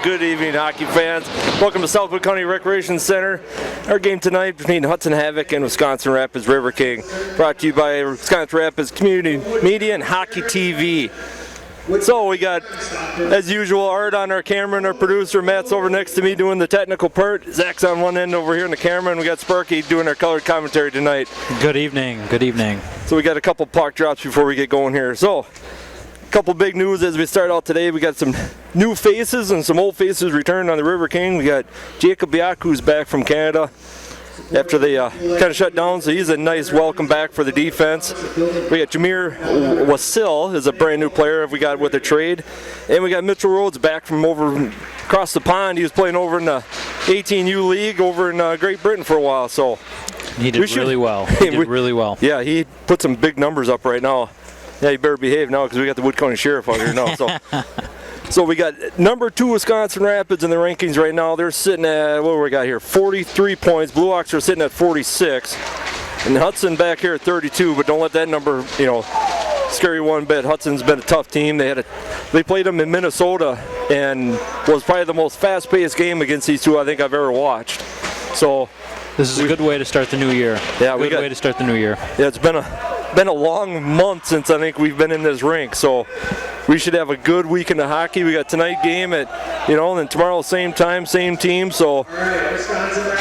Good evening, hockey fans. Welcome to Southwood County Recreation Center. Our game tonight between Hudson Havoc and Wisconsin Rapids Riverking, brought to you by Wisconsin Rapids Community Media and Hockey TV. So we got, as usual, Art on our camera and our producer. Matt's over next to me doing the technical part. Zach's on one end over here in the camera, and we got Sparky doing our colored commentary tonight. Good evening. Good evening. So we got a couple puck drops before we get going here. So, a couple big news as we start out today. We got some new faces and some old faces returned on the Riverking. We got Jacob Biak, who's back from Canada after they kind of shut down, so he's a nice welcome back for the defense. We got Jameer Wasil is a brand new player we got with a trade, and we got Mitchell Rhodes back from over across the pond. He was playing over in the 18U league over in Great Britain for a while, so he did really well. He did really well. Yeah, he put some big numbers up right now. Yeah, you better behave now because we got the Wood County Sheriff out here now. So we got number 2 Wisconsin Rapids in the rankings right now. They're sitting at, what do we got here, 43 points. Blue Hawks are sitting at 46. And Hudson back here at 32, but don't let that number, scare you one bit. Hudson's been a tough team. They played them in Minnesota and was probably the most fast-paced game against these two I think I've ever watched. So this is a good way to start the new year. Yeah, good way to start the new year. Yeah, it's been a long month since I think we've been in this rink, so we should have a good weekend of hockey. We got tonight game at, and then tomorrow same time, same team, so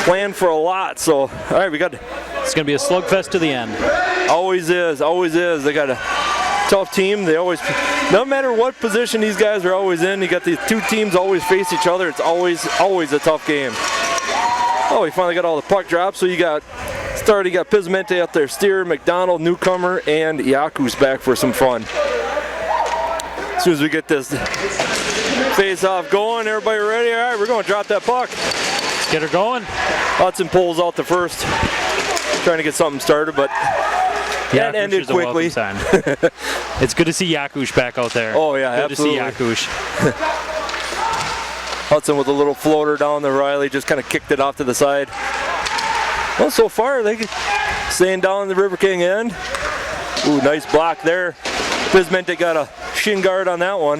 plan for a lot. So, all right, it's going to be a slugfest to the end. Always is. They got a tough team. They always, no matter what position these guys are always in, you got these two teams always face each other. It's always a tough game. Oh, we finally got all the puck drops, so you got Pizmente out there, Steer, McDonald, Newcomer, and Yaku's back for some fun. As soon as we get this face-off going, everybody ready? All right, we're going to drop that puck. Let's get her going. Hudson pulls out the first, trying to get something started, but that ended quickly. It's good to see Yakush back out there. Oh, yeah, absolutely. Good to see Yakush. Hudson with a little floater down the Riley, just kind of kicked it off to the side. Well, so far, they staying down the Riverking end. Ooh, nice block there. Pizmente got a shin guard on that one.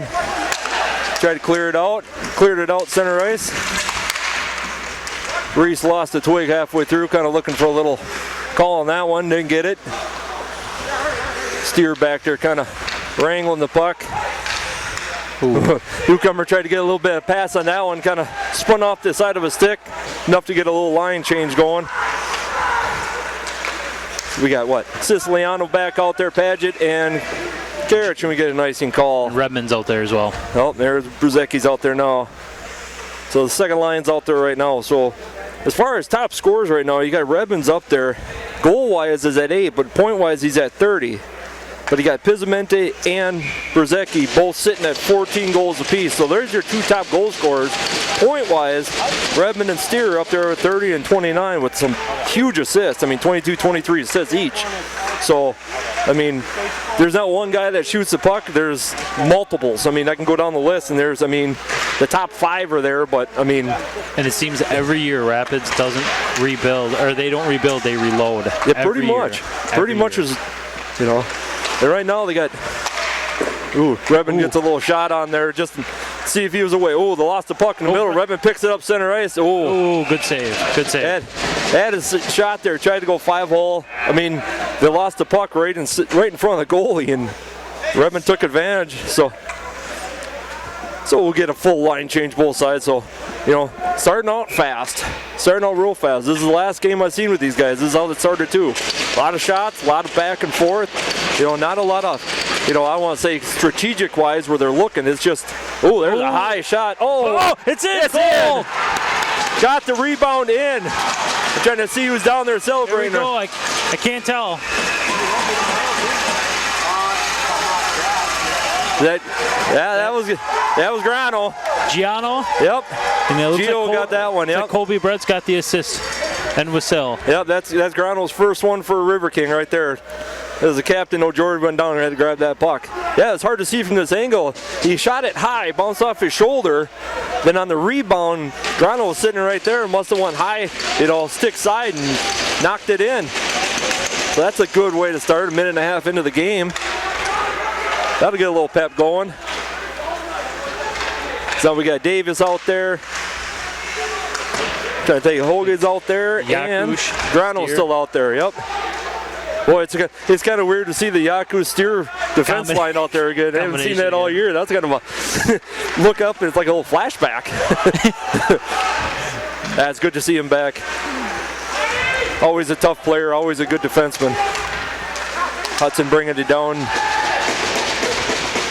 Tried to clear it out. Cleared it out center ice. Reese lost a twig halfway through, kind of looking for a little call on that one. Didn't get it. Steer back there kind of wrangling the puck. Newcomer tried to get a little bit of pass on that one, kind of spun off the side of a stick, enough to get a little line change going. We got what? Siciliano back out there, Paget, and Karich, and we get an icing call. And Redmond's out there as well. Oh, there's Bruzecki's out there now. So the second line's out there right now. So as far as top scores right now, you got Redmond's up there. Goal-wise is at 8, but point-wise he's at 30. But you got Pizmente and Bruzecki both sitting at 14 goals apiece. So there's your 2 top goal scorers. Point-wise, Redmond and Steer are up there with 30 and 29 with some huge assists. 22, 23 assists each. So, there's not one guy that shoots the puck. There's multiples. I can go down the list, and there's, the top 5 are there, but, And it seems every year Rapids doesn't rebuild, or they don't rebuild, they reload. Yeah, pretty much. Pretty much is, And right now they got, Redmond gets a little shot on there just to see if he was away. They lost the puck in the middle. Redmond picks it up center ice. Good save. Good save. Had his shot there, tried to go 5-hole. They lost the puck right in front of the goalie, and Redmond took advantage. So we'll get a full line change both sides. So, starting out real fast. This is the last game I've seen with these guys. This is how it started too. A lot of shots, a lot of back and forth. Not a lot of, I want to say strategic-wise where they're looking. It's just, there's a high shot. It's in. It's in. Got the rebound in. I'm trying to see who's down there celebrating. There we go. I can't tell. That was Grano. Giano? Yep. And Gio got that one, yep. Colby Brett's got the assist. And Wasil. Yep, that's Grano's first one for Riverking right there. As the captain, Jordan went down and had to grab that puck. Yeah, it's hard to see from this angle. He shot it high, bounced off his shoulder. Then on the rebound, Grano was sitting right there and must have went high, stick side and knocked it in. So that's a good way to start, a minute and a half into the game. That'll get a little pep going. So we got Davis out there. Trying to think, Hogan's out there, and Grano's still out there. Yep. Boy, it's kind of weird to see the Yaku Steer defense line out there again. I haven't seen that all year. That's kind of a look up, and it's like a little flashback. That's good to see him back. Always a tough player, always a good defenseman. Hudson bringing it down.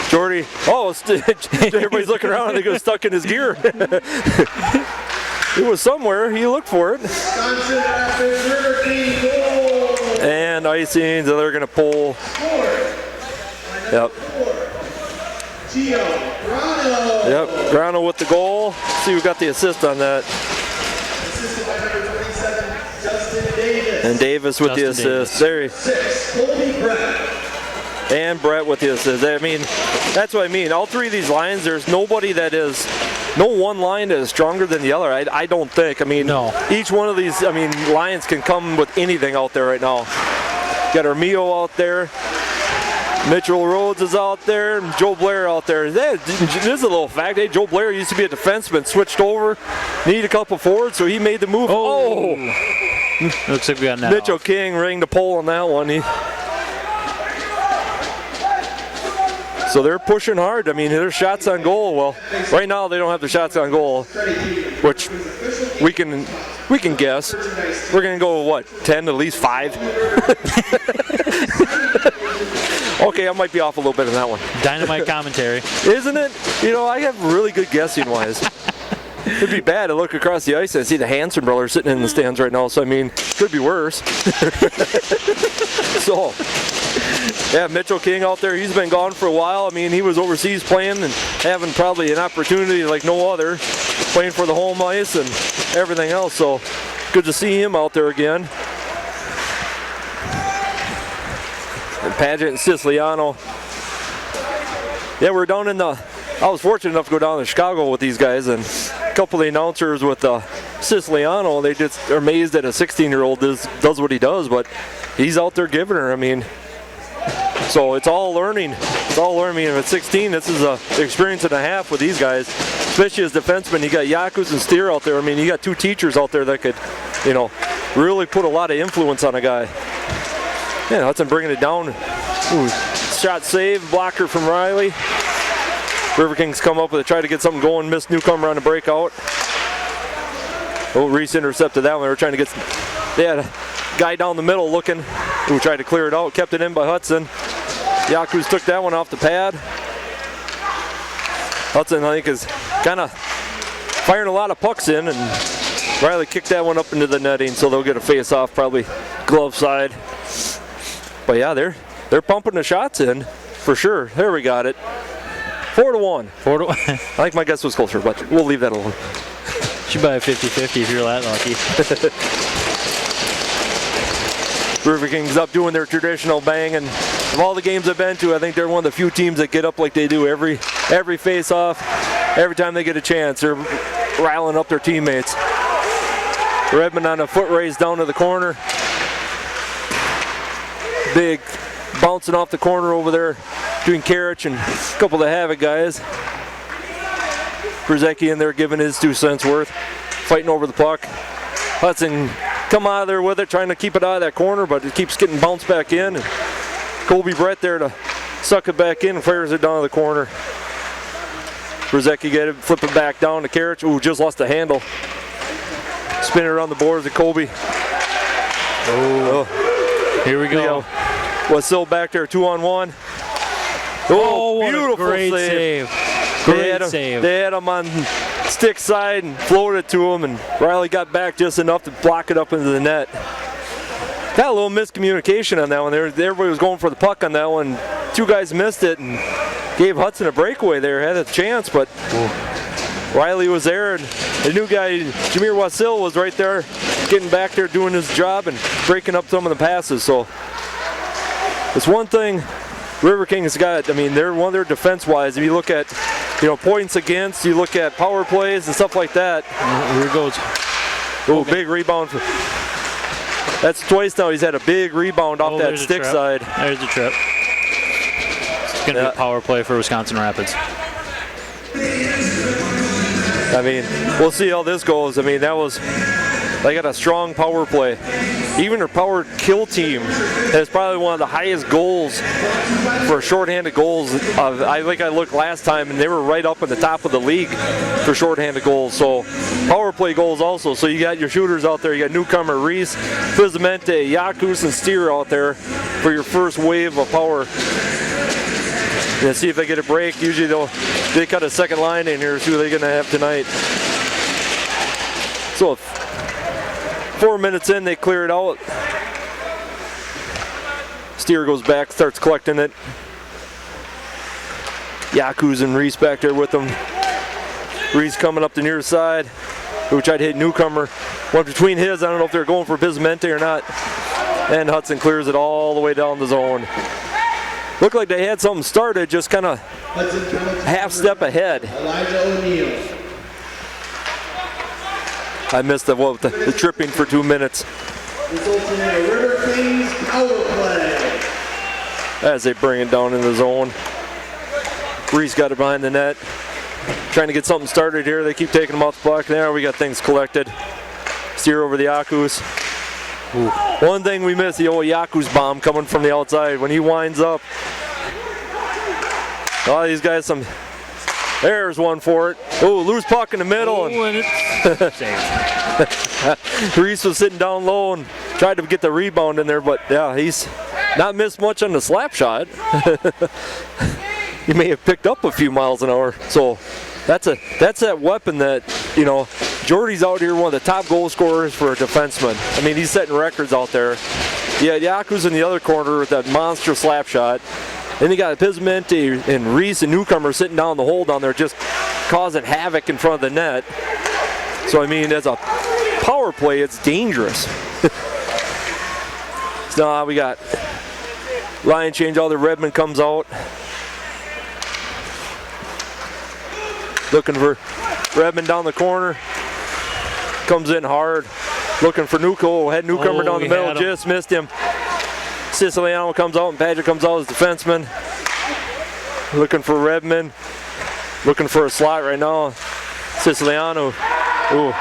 Jordy, everybody's looking around and they go stuck in his gear. It was somewhere, he looked for it. And icing, so they're going to pull. Yep. Yep, Grano with the goal. See who got the assist on that. And Davis with the assist. There. And Brett with the assist. I mean, that's what I mean. All three of these lines, there's nobody that is, no one line that is stronger than the other. I don't think. I mean, no. Each one of these, lines can come with anything out there right now. Got Armio out there. Mitchell Rhodes is out there, and Joe Blair out there. This is a little fact. Hey, Joe Blair used to be a defenseman, switched over, needed a couple forwards, so he made the move. Oh! Looks like we got that. Mitchell King rang the pole on that one. So they're pushing hard. I mean, there's shots on goal. Well, right now they don't have the shots on goal, which we can guess. We're going to go, what, 10, at least 5? Okay, I might be off a little bit on that one. Dynamite commentary. Isn't it? I have really good guessing-wise. It'd be bad to look across the ice and see the Hanson brothers sitting in the stands right now. So, I mean, could be worse. So, yeah, Mitchell King out there, he's been gone for a while. I mean, he was overseas playing and having probably an opportunity like no other, playing for the home ice and everything else. So, good to see him out there again. And Paget and Siciliano. Yeah, we're down in I was fortunate enough to go down to Chicago with these guys, and a couple of the announcers with Siciliano, they just are amazed that a 16-year-old does what he does, but he's out there giving her. I mean, so it's all learning. It's all learning. And at 16, this is an experience and a half with these guys, especially as defensemen. You got Yakus and Steer out there. I mean, you got two teachers out there that could, really put a lot of influence on a guy. Yeah, Hudson bringing it down. Ooh, shot save, blocker from Riley. Riverkings come up with it, try to get something going, missed Newcomer on the breakout. Oh, Reese intercepted that one. They were trying to they had a guy down the middle looking, who tried to clear it out, kept it in by Hudson. Yakus took that one off the pad. Hudson, I think, is kind of firing a lot of pucks in, and Riley kicked that one up into the netting, so they'll get a face-off, probably glove side. But yeah, they're pumping the shots in, for sure. There we got it. 4-1. 4-1. I think my guess was closer, but we'll leave that alone. Should buy a 50-50 if you're that lucky. Riverkings up doing their traditional bang, and of all the games I've been to, I think they're one of the few teams that get up like they do every face-off. Every time they get a chance, they're riling up their teammates. Redmond on a foot race down to the corner. Big bouncing off the corner over there between Karich and a couple of the Havoc guys. Brzezicki in there giving his 2 cents worth, fighting over the puck. Hudson come out of there with it, trying to keep it out of that corner, but it keeps getting bounced back in. And Colby Brett there to suck it back in and fires it down to the corner. Brzezicki get it, flip it back down to Karich. Ooh, just lost the handle. Spin it around the boards of Colby. Oh, here we go. Wasil back there, 2-on-1. Oh, beautiful great save. They had him on stick side and floated to him, and Riley got back just enough to block it up into the net. Got a little miscommunication on that one. Everybody was going for the puck on that one. 2 guys missed it and gave Hudson a breakaway there. Had a chance, but Riley was there, and the new guy, Jameer Wasil, was right there, getting back there doing his job and breaking up some of the passes. So it's one thing Riverkings got. I mean, they're one of their defense-wise. If you look at, points against, you look at power plays and stuff like that. Here it goes. Oh, big rebound. That's twice now he's had a big rebound off that stick side. There's a trip. It's going to be a power play for Wisconsin Rapids. I mean, we'll see how this goes. I mean, they got a strong power play. Even their power kill team has probably one of the highest goals for shorthanded goals. I think I looked last time, and they were right up in the top of the league for shorthanded goals. So power play goals also. So you got your shooters out there. You got newcomer Reese, Fizamente, Yakus, and Steer out there for your first wave of power. And see if they get a break. Usually they cut a second line in here. See what they're going to have tonight. So 4 minutes in, they clear it out. Steer goes back, starts collecting it. Yaku's and Reese back there with them. Reese coming up the near side. Who tried to hit newcomer. Went between his. I don't know if they're going for Bismente or not. And Hudson clears it all the way down the zone. Looked like they had something started, just kind of half step ahead. I missed the tripping for 2 minutes. Riverkings power play. As they bring it down in the zone. Reese got it behind the net. Trying to get something started here. They keep taking them off the block. There we got things collected. Steer over the Yakus. Ooh. One thing we missed, the old Yaku's bomb coming from the outside. When he winds up, oh, these guys there's one for it. Oh, loose puck in the middle. And Reese was sitting down low and tried to get the rebound in there, but yeah, he's not missed much on the slap shot. He may have picked up a few miles an hour. So that's that weapon that, you know, Jordy's out here, one of the top goal scorers for a defenseman. I mean, he's setting records out there. Yeah, Yaku's in the other corner with that monster slap shot. Then you got Pismente and Reese and Newcomer sitting down the hole down there, just causing havoc in front of the net. So, I mean, as a power play, it's dangerous. So now we got line change. All the Redmond comes out. Looking for Redmond down the corner. Comes in hard. Looking for had Newcomer down the middle. Just missed him. Siciliano comes out and Paget comes out as defenseman. Looking for Redmond. Looking for a slot right now. Siciliano. Ooh.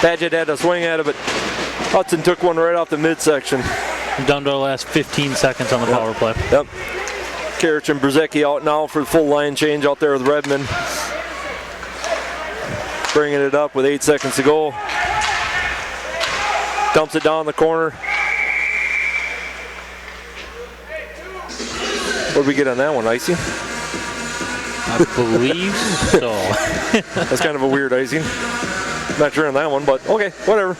Paget had a swing at it, but Hudson took one right off the midsection. Down to our last 15 seconds on the power play. Yep. Karich and Brzezicki out now for the full line change out there with Redmond. Bringing it up with 8 seconds to go. Dumps it down the corner. What did we get on that one, icing? I believe so. That's kind of a weird icing. Not sure on that one, but okay, whatever.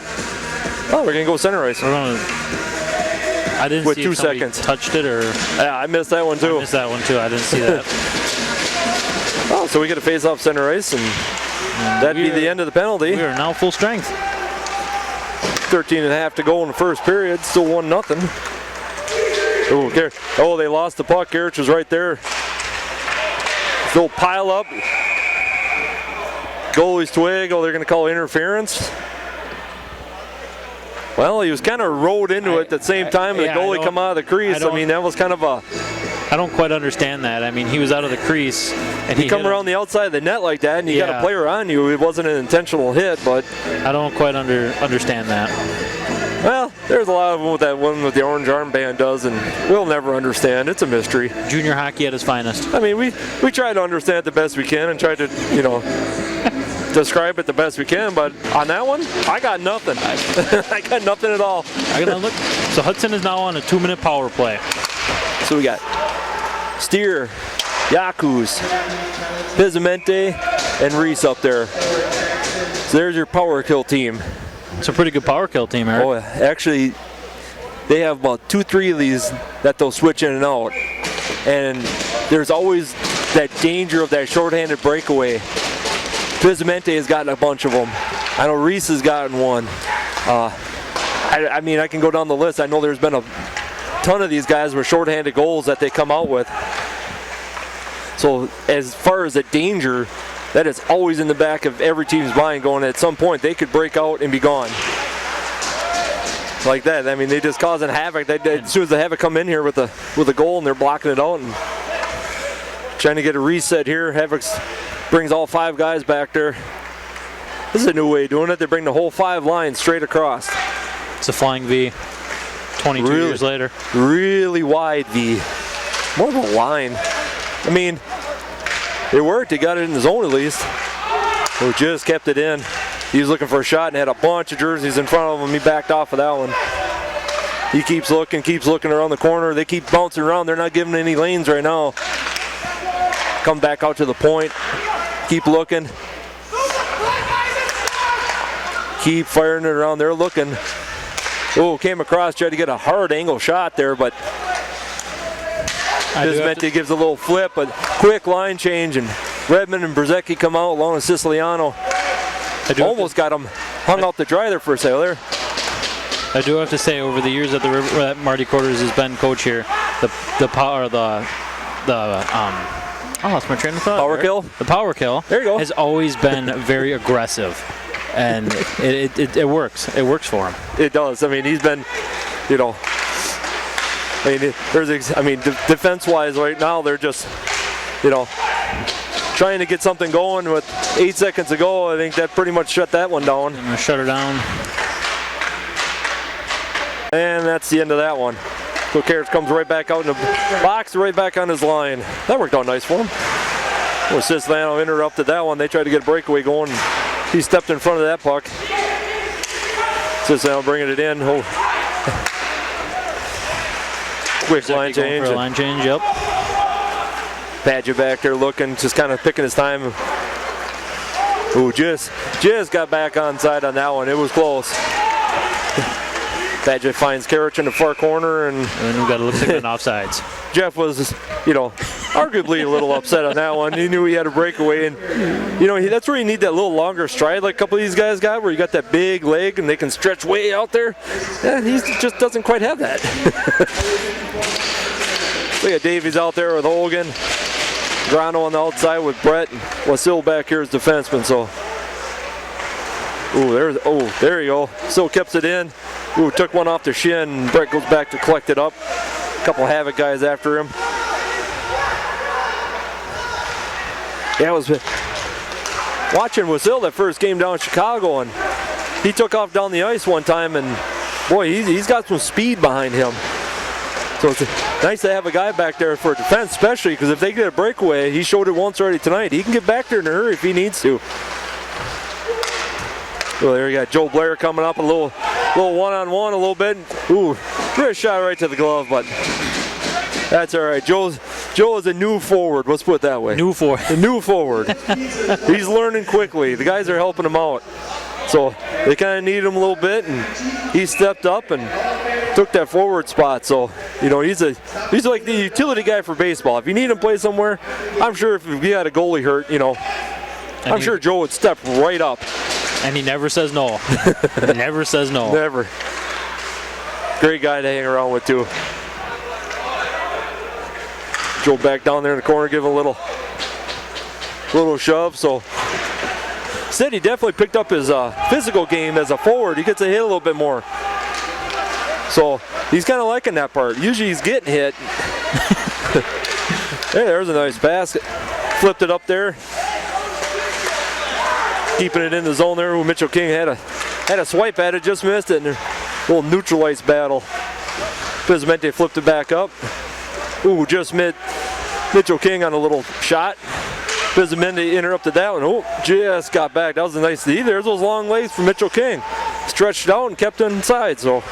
Oh, we're going to go center ice. I didn't with see 2 if somebody seconds. Touched it or... Yeah, I missed that one too. I missed that one too. I didn't see that. Oh, so we get a face off center ice, and that'd be the end of the penalty. We are now full strength. 13 and a half to go in the first period. Still 1-0. Oh, they lost the puck. Karich was right there. Still pile up. Goalie's twig. Oh, they're going to call interference. Well, he was kind of rode into it at the same time, and the goalie come out of the crease. I mean, that was kind of a... I don't quite understand that. I mean, he was out of the crease. And he come around the outside of the net like that, and you got a player on you. It wasn't an intentional hit, but... I don't quite understand that. Well, there's a lot of them with that one with the orange armband does, and we'll never understand. It's a mystery. Junior hockey at its finest. I mean, we try to understand it the best we can and try to, you know, describe it the best we can, but on that one, I got nothing. I got nothing at all. Look. So Hudson is now on a 2-minute power play. So we got Steer, Yakus, Pisamente, and Reese up there. So there's your power kill team. It's a pretty good power kill team, Eric. Oh, actually, they have about 2-3 of these that they'll switch in and out. And there's always that danger of that shorthanded breakaway. Pisamente has gotten a bunch of them. I know Reese has gotten one. I mean, I can go down the list. I know there's been a ton of these guys with shorthanded goals that they come out with. So as far as the danger, that is always in the back of every team's mind, going at some point they could break out and be gone. Like that. I mean, they just causing havoc. As soon as they have it come in here with a goal and they're blocking it out and trying to get a reset here. Havoc brings all 5 guys back there. This is a new way of doing it. They bring the whole 5 lines straight across. It's a flying V. 22 years later. Really wide V. More of a line. I mean, it worked. He got it in the zone at least. Who just kept it in. He was looking for a shot and had a bunch of jerseys in front of him. He backed off of that one. He keeps looking around the corner. They keep bouncing around. They're not giving any lanes right now. Come back out to the point. Keep looking. Keep firing it around. They're looking. Oh, came across, tried to get a hard angle shot there, but Bismetti gives a little flip, but quick line change, and Redmond and Brzezicki come out along with Siciliano. Almost got him hung out to dry there for a second there. I do have to say, over the years that Marty Quarters has been coach here, the power, I lost my train of thought. Power kill? The power kill. There you go. Has always been very aggressive, and it works. It works for him. It does. I mean, he's been, you know, defense-wise right now, they're just, you know, trying to get something going with 8 seconds to go. I think that pretty much shut that one down. I'm going to shut her down. And that's the end of that one. So Carrots comes right back out in the box, right back on his line. That worked out nice for him. Well, Siciliano interrupted that one. They tried to get a breakaway going. He stepped in front of that puck. Siciliano bringing it in. Oh. Quick line change. For a line change, yep. Padgett back there looking, just kind of picking his time. Ooh, just got back onside on that one. It was close. Padgett finds Karich in the far corner, and then we got to look at offsides. Jeff was, you know, arguably a little upset on that one. He knew he had a breakaway, and you know that's where you need that little longer stride, like a couple of these guys got, where you got that big leg and they can stretch way out there. Yeah, he just doesn't quite have that. Look at Davies out there with Hogan, Grano on the outside with Brett, and Wasil back here as defenseman. So, there you go. Still keeps it in. Ooh, took one off the shin. Brett goes back to collect it up. A couple Havoc guys after him. Yeah, I was watching Wasil that first game down in Chicago, and he took off down the ice one time, and boy, he's got some speed behind him. So it's nice to have a guy back there for defense, especially because if they get a breakaway, he showed it once already tonight. He can get back there in a hurry if he needs to. Well, there you got Joe Blair coming up, a little one-on-one a little bit. Ooh, great shot right to the glove, but that's all right. Joe is a new forward. Let's put it that way. New forward. A new forward. He's learning quickly. The guys are helping him out. So they kind of need him a little bit, and he stepped up and took that forward spot. So, you know, he's like the utility guy for baseball. If you need him to play somewhere, I'm sure if you had a goalie hurt, you know, I'm sure Joe would step right up. And he never says no. Never says no. Never. Great guy to hang around with, too. Joe back down there in the corner, give a little shove. So, said he definitely picked up his physical game as a forward. He gets a hit a little bit more. So, he's kind of liking that part. Usually he's getting hit. Hey, there's a nice basket. Flipped it up there. Keeping it in the zone there. Ooh, Mitchell King had a swipe at it, just missed it. And a little neutralized battle. Bismente flipped it back up. Ooh, just Mitchell King on a little shot. Bismente interrupted that one. Oh, just got back. That was a nice D. There's those long legs for Mitchell King. Stretched out and kept it inside. So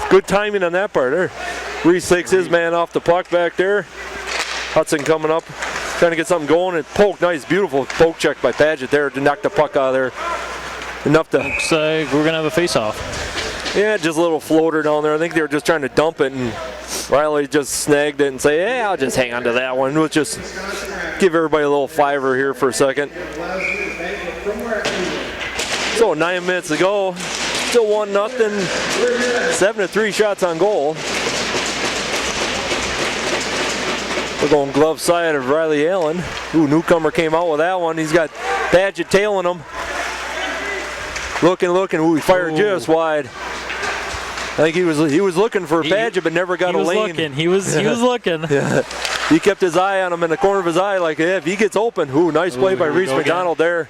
good timing on that part there. Reese takes his man off the puck back there. Hudson coming up, trying to get something going, and poke, nice, beautiful poke check by Padgett there to knock the puck out of there. Enough to. Looks like we're gonna have a face-off. Yeah, just a little floater down there. I think they were just trying to dump it, and Riley just snagged it and say, "Hey, I'll just hang on to that one. We'll just give everybody a little fiver here for a second." So 9 minutes to go. Still 1-0. 7-3 shots on goal. We're going glove side of Riley Allen. Ooh, newcomer came out with that one. He's got Padgett tailing him. Looking. Ooh, he fired just wide. I think he was looking for Padgett, but never got a lane. He was looking. Yeah. He kept his eye on him in the corner of his eye, like, yeah, if he gets open. Ooh, nice play by Reese McDonald there.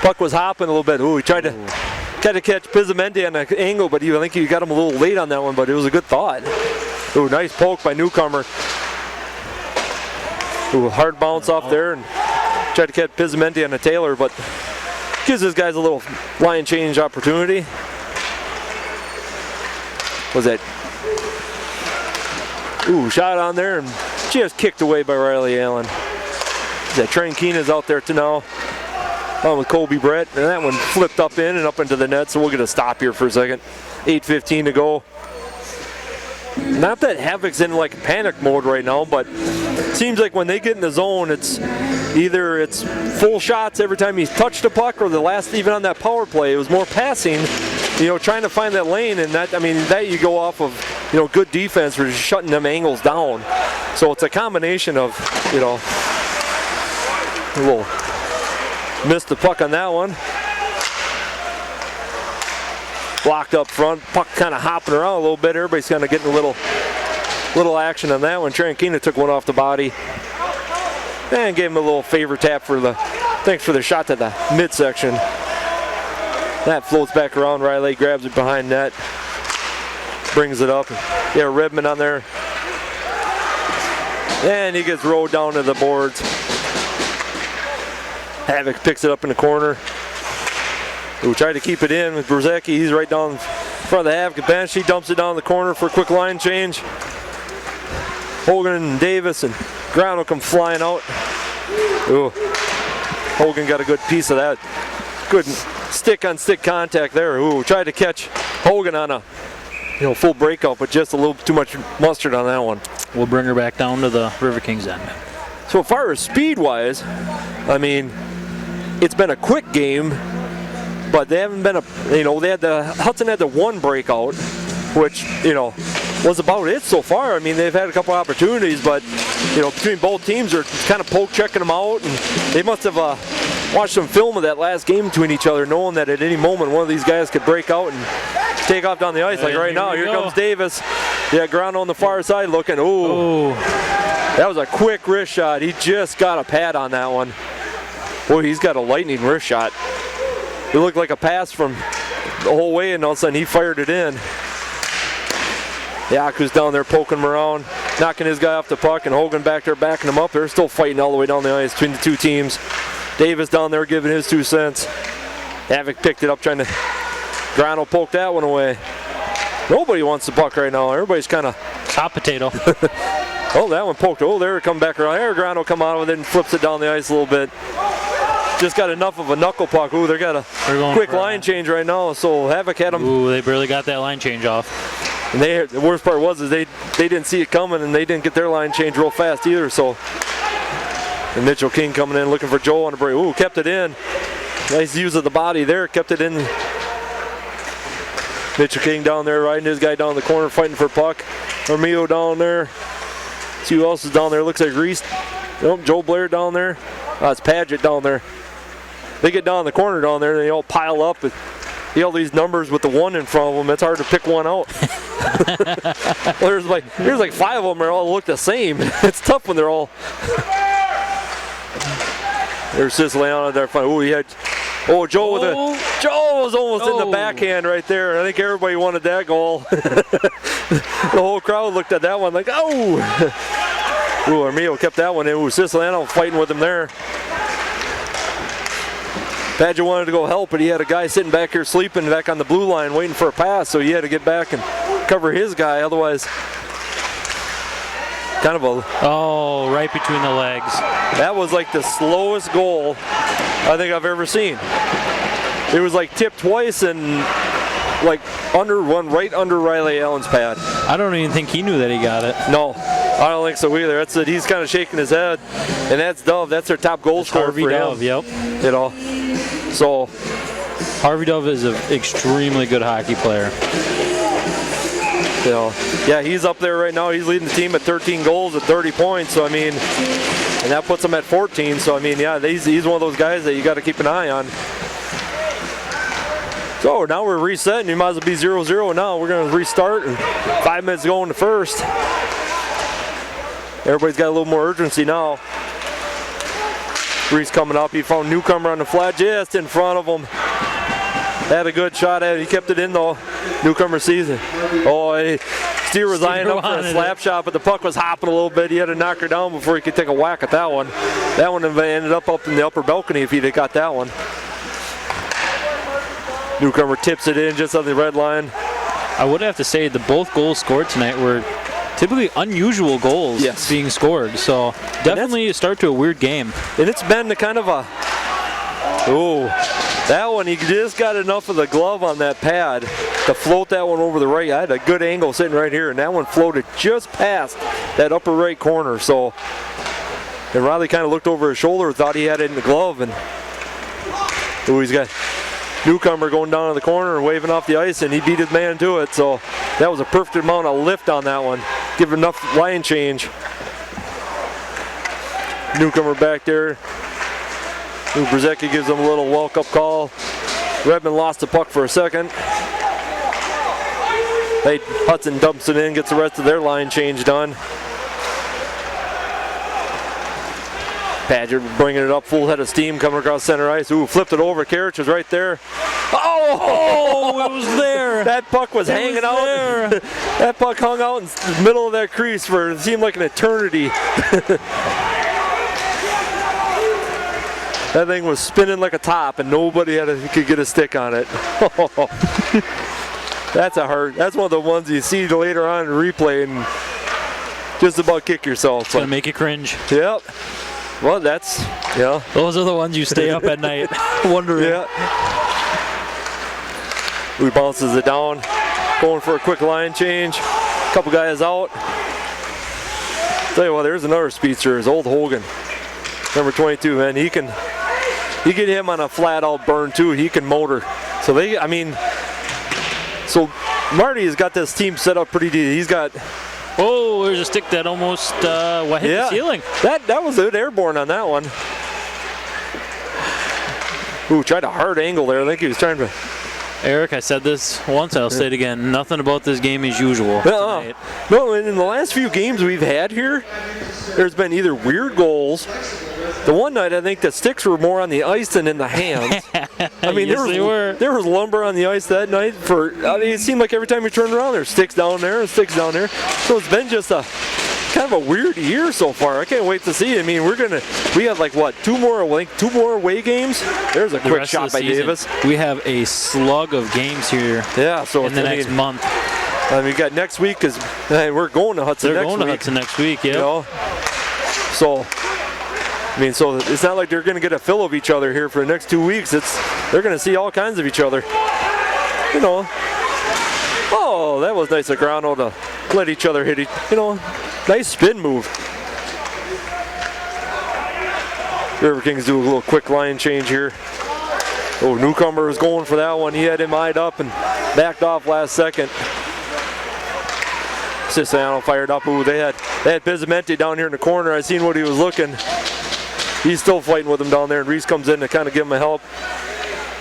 Puck was hopping a little bit. Ooh, he tried to catch Pizamendi on an angle, but I think he got him a little late on that one, but it was a good thought. Ooh, nice poke by Newcomer. Ooh, hard bounce off there, and tried to catch Pizamendi on a Taylor, but gives these guys a little line change opportunity. Was that? Ooh, shot on there, and just kicked away by Riley Allen. That Trent Keena's out there to now. On with Colby Brett, and that one flipped up in and up into the net, so we'll get a stop here for a second. 8:15 to go. Not that Havoc's in like panic mode right now, but seems like when they get in the zone, it's either full shots every time he's touched the puck, or the last, even on that power play, it was more passing, trying to find that lane, and that you go off of, good defense for just shutting them angles down. So it's a combination of, a little missed the puck on that one. Blocked up front, puck kind of hopping around a little bit. Everybody's kind of getting a little action on that one. Trankina took one off the body and gave him a little favor tap thanks for the shot to the midsection. That floats back around. Riley grabs it behind net, brings it up. Yeah, Redmond on there, and he gets rolled down to the boards. Havoc picks it up in the corner. We tried to keep it in with Brzezicki. He's right down in front of the Havoc bench. He dumps it down the corner for a quick line change. Hogan and Davis and Ground will come flying out. Ooh. Hogan got a good piece of that. Good stick-on-stick contact there. Ooh, tried to catch Hogan on a full breakout, but just a little too much mustard on that one. We'll bring her back down to the Riverkings end. So as far as speed-wise, it's been a quick game, but they haven't been Hudson had the one breakout, which, was about it so far. They've had a couple opportunities, but, between both teams are kind of poke checking them out, and they must have watched some film of that last game between each other, knowing that at any moment one of these guys could break out and take off down the ice. Like right now, here comes Davis. Yeah, Ground on the far side looking. Ooh. That was a quick wrist shot. He just got a pad on that one. Boy, he's got a lightning wrist shot. It looked like a pass from the whole way, and all of a sudden he fired it in. Yaku's down there poking him around, knocking his guy off the puck, and Hogan back there backing him up. They're still fighting all the way down the ice between the two teams. Davis down there giving his 2 cents. Havoc picked it up, trying to Grano poke that one away. Nobody wants the puck right now. Everybody's kind of hot potato. Oh, that one poked. Oh, there it come back around. There, Grano come out with it and flips it down the ice a little bit. Just got enough of a knuckle puck. Ooh, they got a quick line change right now. So Havoc had them. Ooh, they barely got that line change off. And the worst part was they didn't see it coming, and they didn't get their line change real fast either. So, and Mitchell King coming in looking for Joe on the break. Ooh, kept it in. Nice use of the body there. Kept it in. Mitchell King down there riding his guy down the corner fighting for puck. Armio down there. See who else is down there. Looks like Reese. Nope, Joe Blair down there. It's Paget down there. They get down the corner down there, and they all pile up. All these numbers with the 1 in front of them. It's hard to pick one out. Well, there's like 5 of them that all look the same. It's tough when they're all. There's Siciliano there. Ooh, he had. Oh, Joe Joe was almost in the backhand right there. I think everybody wanted that goal. The whole crowd looked at that one like, oh! Ooh, Armio kept that one in. Ooh, Siciliano fighting with him there. Paget wanted to go help, but he had a guy sitting back here sleeping back on the blue line waiting for a pass, so he had to get back and cover his guy. Otherwise, kind of a... Oh, right between the legs. That was like the slowest goal I think I've ever seen. It was like tipped twice and like right under Riley Allen's pad. I don't even think he knew that he got it. No, I don't think so either. That's it. He's kind of shaking his head, and that's Dove. That's their top goal scorer for Dove, him. Yep. So Harvey Dove is an extremely good hockey player. Yeah, he's up there right now. He's leading the team at 13 goals at 30 points. So and that puts him at 14. So yeah, he's one of those guys that you got to keep an eye on. So now we're resetting. You might as well be 0-0 now. We're going to restart. And 5 minutes to go in the first. Everybody's got a little more urgency now. Reese coming up. He found Newcomer on the flat just in front of him. Had a good shot at it. He kept it in though. Newcomer sees it. Oh, Steer was eyeing up for a slap shot, but the puck was hopping a little bit. He had to knock her down before he could take a whack at that one. That one ended up in the upper balcony if he'd have got that one. Newcomer tips it in just on the red line. I would have to say that both goals scored tonight were typically unusual goals being scored. So definitely a start to a weird game. And it's been the kind of a, that one, he just got enough of the glove on that pad to float that one over the right. I had a good angle sitting right here, and that one floated just past that upper right corner. So, and Riley kind of looked over his shoulder, thought he had it in the glove, and he's got Newcomer going down in the corner and waving off the ice, and he beat his man to it. So that was a perfect amount of lift on that one. Give enough line change. Newcomer back there. Brzezinski gives him a little walk-up call. Redmond lost the puck for a second. Hudson dumps it in, gets the rest of their line change done. Padgett bringing it up, full head of steam coming across center ice. Flipped it over. Karich was right there. Oh, it was there. That puck was hanging out. That puck hung out in the middle of that crease for it seemed like an eternity. That thing was spinning like a top, and nobody could get a stick on it. That's one of the ones you see later on in replay and just about kick yourself. It's gonna make you cringe. Yep. Well, those are the ones you stay up at night wondering. Yeah. He bounces it down, going for a quick line change. Couple guys out. Tell you what, there's another speedster, is old Hogan, number 22. Man, you get him on a flat out burn too. He can motor. So so Marty has got this team set up pretty deep. He's got. Oh, there's a stick that almost hit the ceiling. That was good airborne on that one. Tried a hard angle there. I think he was trying to. Eric, I said this once, I'll say it again. Nothing about this game is usual tonight. No, in the last few games we've had here, there's been either weird goals. The one night, I think the sticks were more on the ice than in the hands. There was lumber on the ice that night. It seemed like every time you turned around, there's sticks down there and sticks down there. So it's been just a kind of a weird year so far. I can't wait to see. We have like what, two more away games. There's a quick shot by Davis. We have a slug of games here. Yeah, so in the next month. We got next week because we're going to Hudson. They're going to Hudson next week. Yeah. So it's not like they're going to get a fill of each other here for the next 2 weeks. They're going to see all kinds of each other. Oh, that was nice of Grano to let each other hit. Nice spin move. Riverkings do a little quick line change here. Newcomer was going for that one. He had him eyed up and backed off last second. Siciliano fired up. They had Pizzamenti down here in the corner. I seen what he was looking. He's still fighting with him down there, and Reese comes in to kind of give him a help.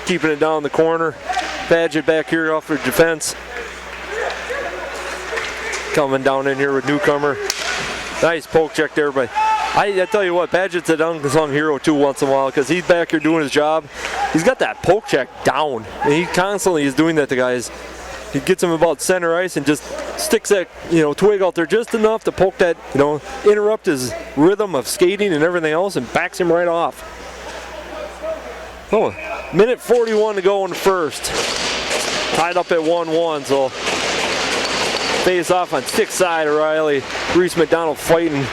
Keeping it down the corner. Padgett back here off for defense. Coming down in here with Newcomer. Nice poke check there, but I tell you what, Padgett's an unsung hero too once in a while because he's back here doing his job. He's got that poke check down, and he constantly is doing that to guys. He gets him about center ice and just sticks that twig out there just enough to poke that, interrupt his rhythm of skating and everything else and backs him right off. Minute 41 to go in the first. Tied up at 1-1, so face off on stick side of Riley. Reese McDonald fighting.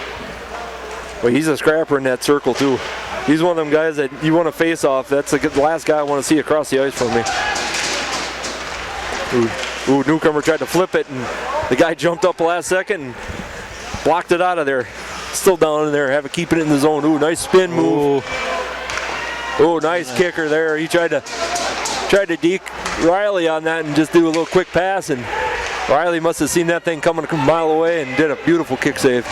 But he's a scrapper in that circle too. He's one of them guys that you want to face off. That's the last guy I want to see across the ice from me. Newcomer tried to flip it, and the guy jumped up last second and blocked it out of there. Still down in there, keeping it in the zone. Nice spin move. Nice kicker there. He tried to deke Riley on that and just do a little quick pass, and Riley must have seen that thing coming a mile away and did a beautiful kick save.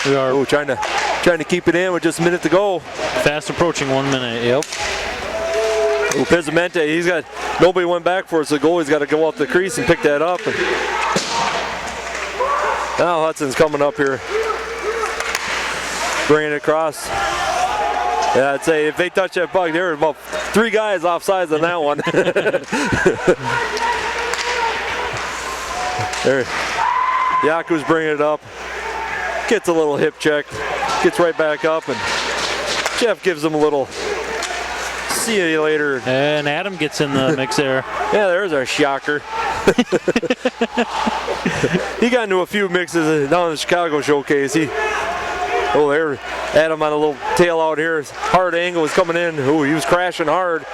We are trying to keep it in with just a minute to go. Fast approaching 1 minute. Yep. Pizzamenti, nobody went back for it, so the goalie's got to go off the crease and pick that up. Now Hudson's coming up here, bringing it across. Yeah, I'd say if they touch that puck, there were about 3 guys offsides on that one. There, Yaku's bringing it up. Gets a little hip check. Gets right back up, and Jeff gives him a little see you later. And Adam gets in the mix there. Yeah, there's our shocker. He got into a few mixes down in the Chicago showcase. Oh, there, Adam on a little tail out here. Hard angle was coming in. Oh, he was crashing hard.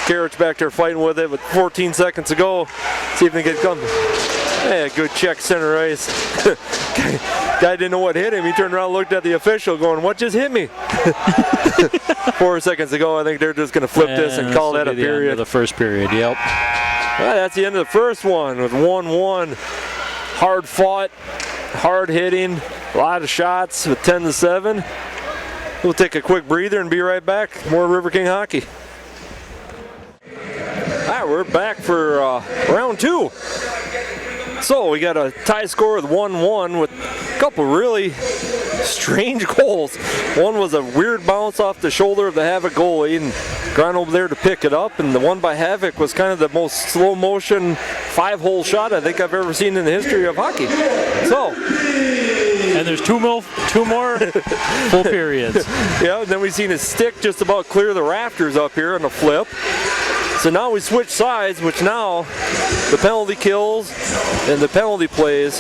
Garrett's back there fighting with it with 14 seconds to go. See if they can come. Yeah, good check center ice. Guy didn't know what hit him. He turned around and looked at the official going, what just hit me? 4 seconds to go. I think they're just going to flip this and call that a period. End of the first period, yep. Well, that's the end of the first one with 1-1. Hard fought, hard hitting, a lot of shots with 10-7. We'll take a quick breather and be right back. More River King hockey. All right, we're back for round 2. So we got a tie score with 1-1 with a couple really strange goals. One was a weird bounce off the shoulder of the Havoc goalie and gone over there to pick it up, and the one by Havoc was kind of the most slow motion 5-hole shot I think I've ever seen in the history of hockey. So, and there's two more full periods. Yeah, and then we seen his stick just about clear the rafters up here on the flip. So now we switch sides, which now the penalty kills and the penalty plays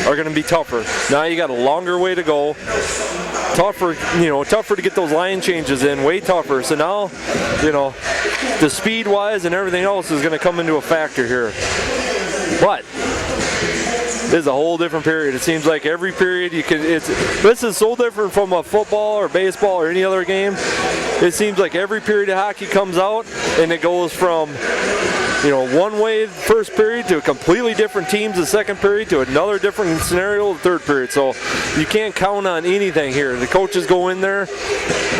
are going to be tougher. Now you got a longer way to go. Tougher to get those line changes in, way tougher. So now, the speed-wise and everything else is going to come into a factor here. But this is a whole different period. It seems like every period this is so different from a football or baseball or any other game. It seems like every period of hockey comes out and it goes from one way first period to a completely different teams the second period to another different scenario the third period. So you can't count on anything here. The coaches go in there,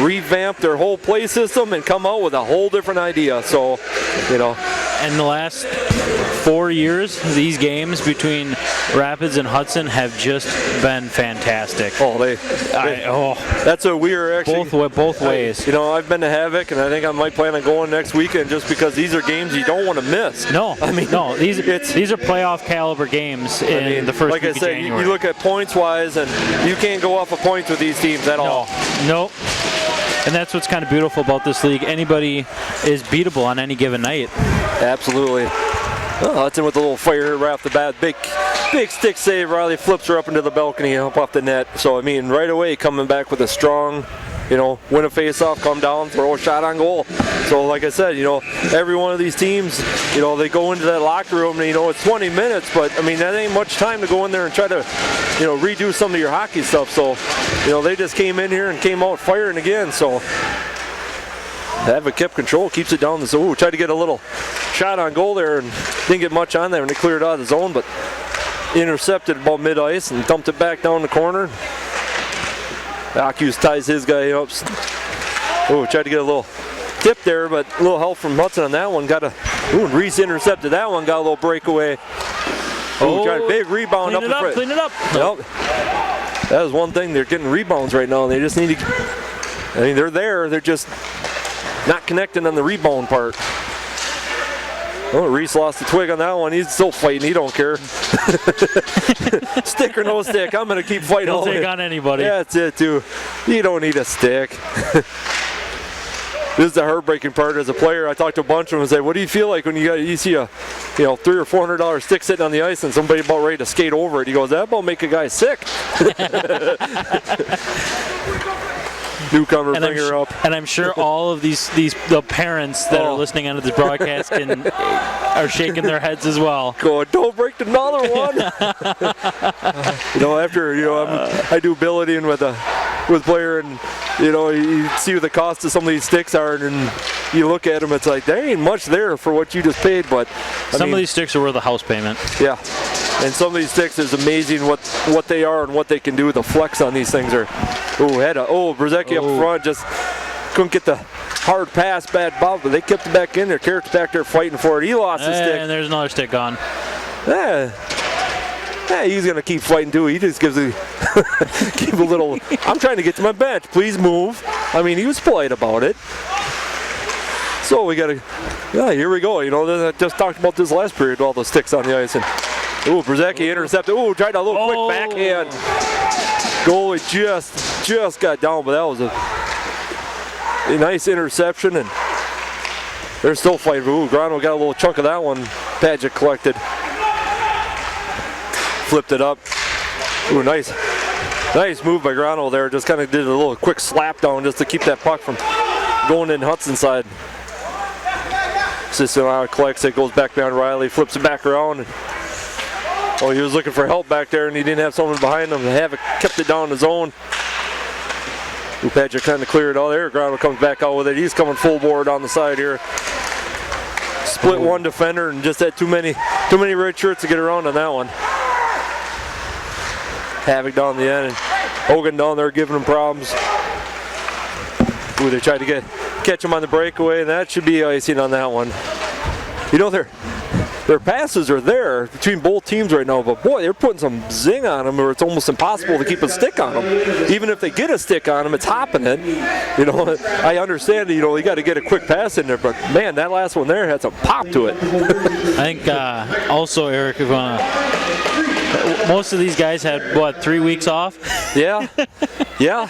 revamp their whole play system and come out with a whole different idea. So, And the last 4 years, these games between Rapids and Hudson have just been fantastic. That's what we are actually both ways. I've been to Havoc, and I think I might plan on going next weekend just because these are games you don't want to miss. No, these are playoff caliber games in the first week of January. You look at points wise, and you can't go off of points with these teams at all. No. And that's what's kind of beautiful about this league. Anybody is beatable on any given night. Absolutely. Hudson with a little fire right off the bat. Big stick save. Riley flips her up into the balcony up off the net. So, right away coming back with a strong, win a face-off, come down, throw a shot on goal. So, like I said, every one of these teams, they go into that locker room and, it's 20 minutes, but, that ain't much time to go in there and try to, redo some of your hockey stuff. So, they just came in here and came out firing again. So, Havoc kept control, keeps it down. So, tried to get a little shot on goal there and didn't get much on there when they cleared out of the zone, but intercepted about mid-ice and dumped it back down the corner. Acus ties his guy up. Tried to get a little tip there, but a little help from Hudson on that one. Reese intercepted that one, got a little breakaway. Tried a big rebound up the front. Clean it up. Yep. That is one thing. They're getting rebounds right now. They just need to. They're there. They're just not connecting on the rebound part. Reese lost the twig on that one. He's still fighting. He don't care. Stick or no stick, I'm going to keep fighting. He'll take on anybody. Yeah, that's it, too. You don't need a stick. This is the heartbreaking part as a player. I talked to a bunch of them and said, what do you feel like when you see a $300 or $400 stick sitting on the ice and somebody about ready to skate over it? He goes, that about make a guy sick. Newcomer, bring her up. And I'm sure all of the parents that are listening onto this broadcast are shaking their heads as well. Going, don't break another one. After I do billeting with player, and you see what the cost of some of these sticks are, and you look at them, it's like there ain't much there for what you just paid. But some of these sticks are worth a house payment. Yeah. And some of these sticks is amazing what they are and what they can do. The flex on these things are. Brzecki up front just couldn't get the hard pass, bad bounce, but they kept it back in there. Carrick's back there fighting for it. He lost his stick. And there's another stick gone. Yeah, he's gonna keep fighting too. He just gives keep a little. I'm trying to get to my bench. Please move. I mean, he was polite about it. So we got to, yeah, here we go. You know, I just talked about this last period, all the sticks on the ice. And, ooh, Brzezicki intercepted. Ooh, tried a little quick backhand. Goalie just got down, but that was a nice interception. And they're still fighting. Ooh, Grano got a little chunk of that one. Napgezek collected. Flipped it up. Ooh, nice move by Grano there. Just kind of did a little quick slap down just to keep that puck from going in Hudson's side. Assistant collects it, goes back behind Riley, flips it back around. Oh, he was looking for help back there and he didn't have someone behind him. Havoc kept it down in the zone. Napgezek kind of cleared it all there. Grano comes back out with it. He's coming full board on the side here. Split one defender and just had too many red shirts to get around on that one. Havoc down the end and Hogan down there giving him problems. Ooh, they tried to catch him on the breakaway, and that should be icing on that one. You know, their passes are there between both teams right now, but boy, they're putting some zing on them, or it's almost impossible to keep a stick on them. Even if they get a stick on them, it's hopping it. You know, I understand, you know, you got to get a quick pass in there, but man, that last one there had some pop to it. I think also, Eric, most of these guys had, what, 3 weeks off? Yeah. Yeah.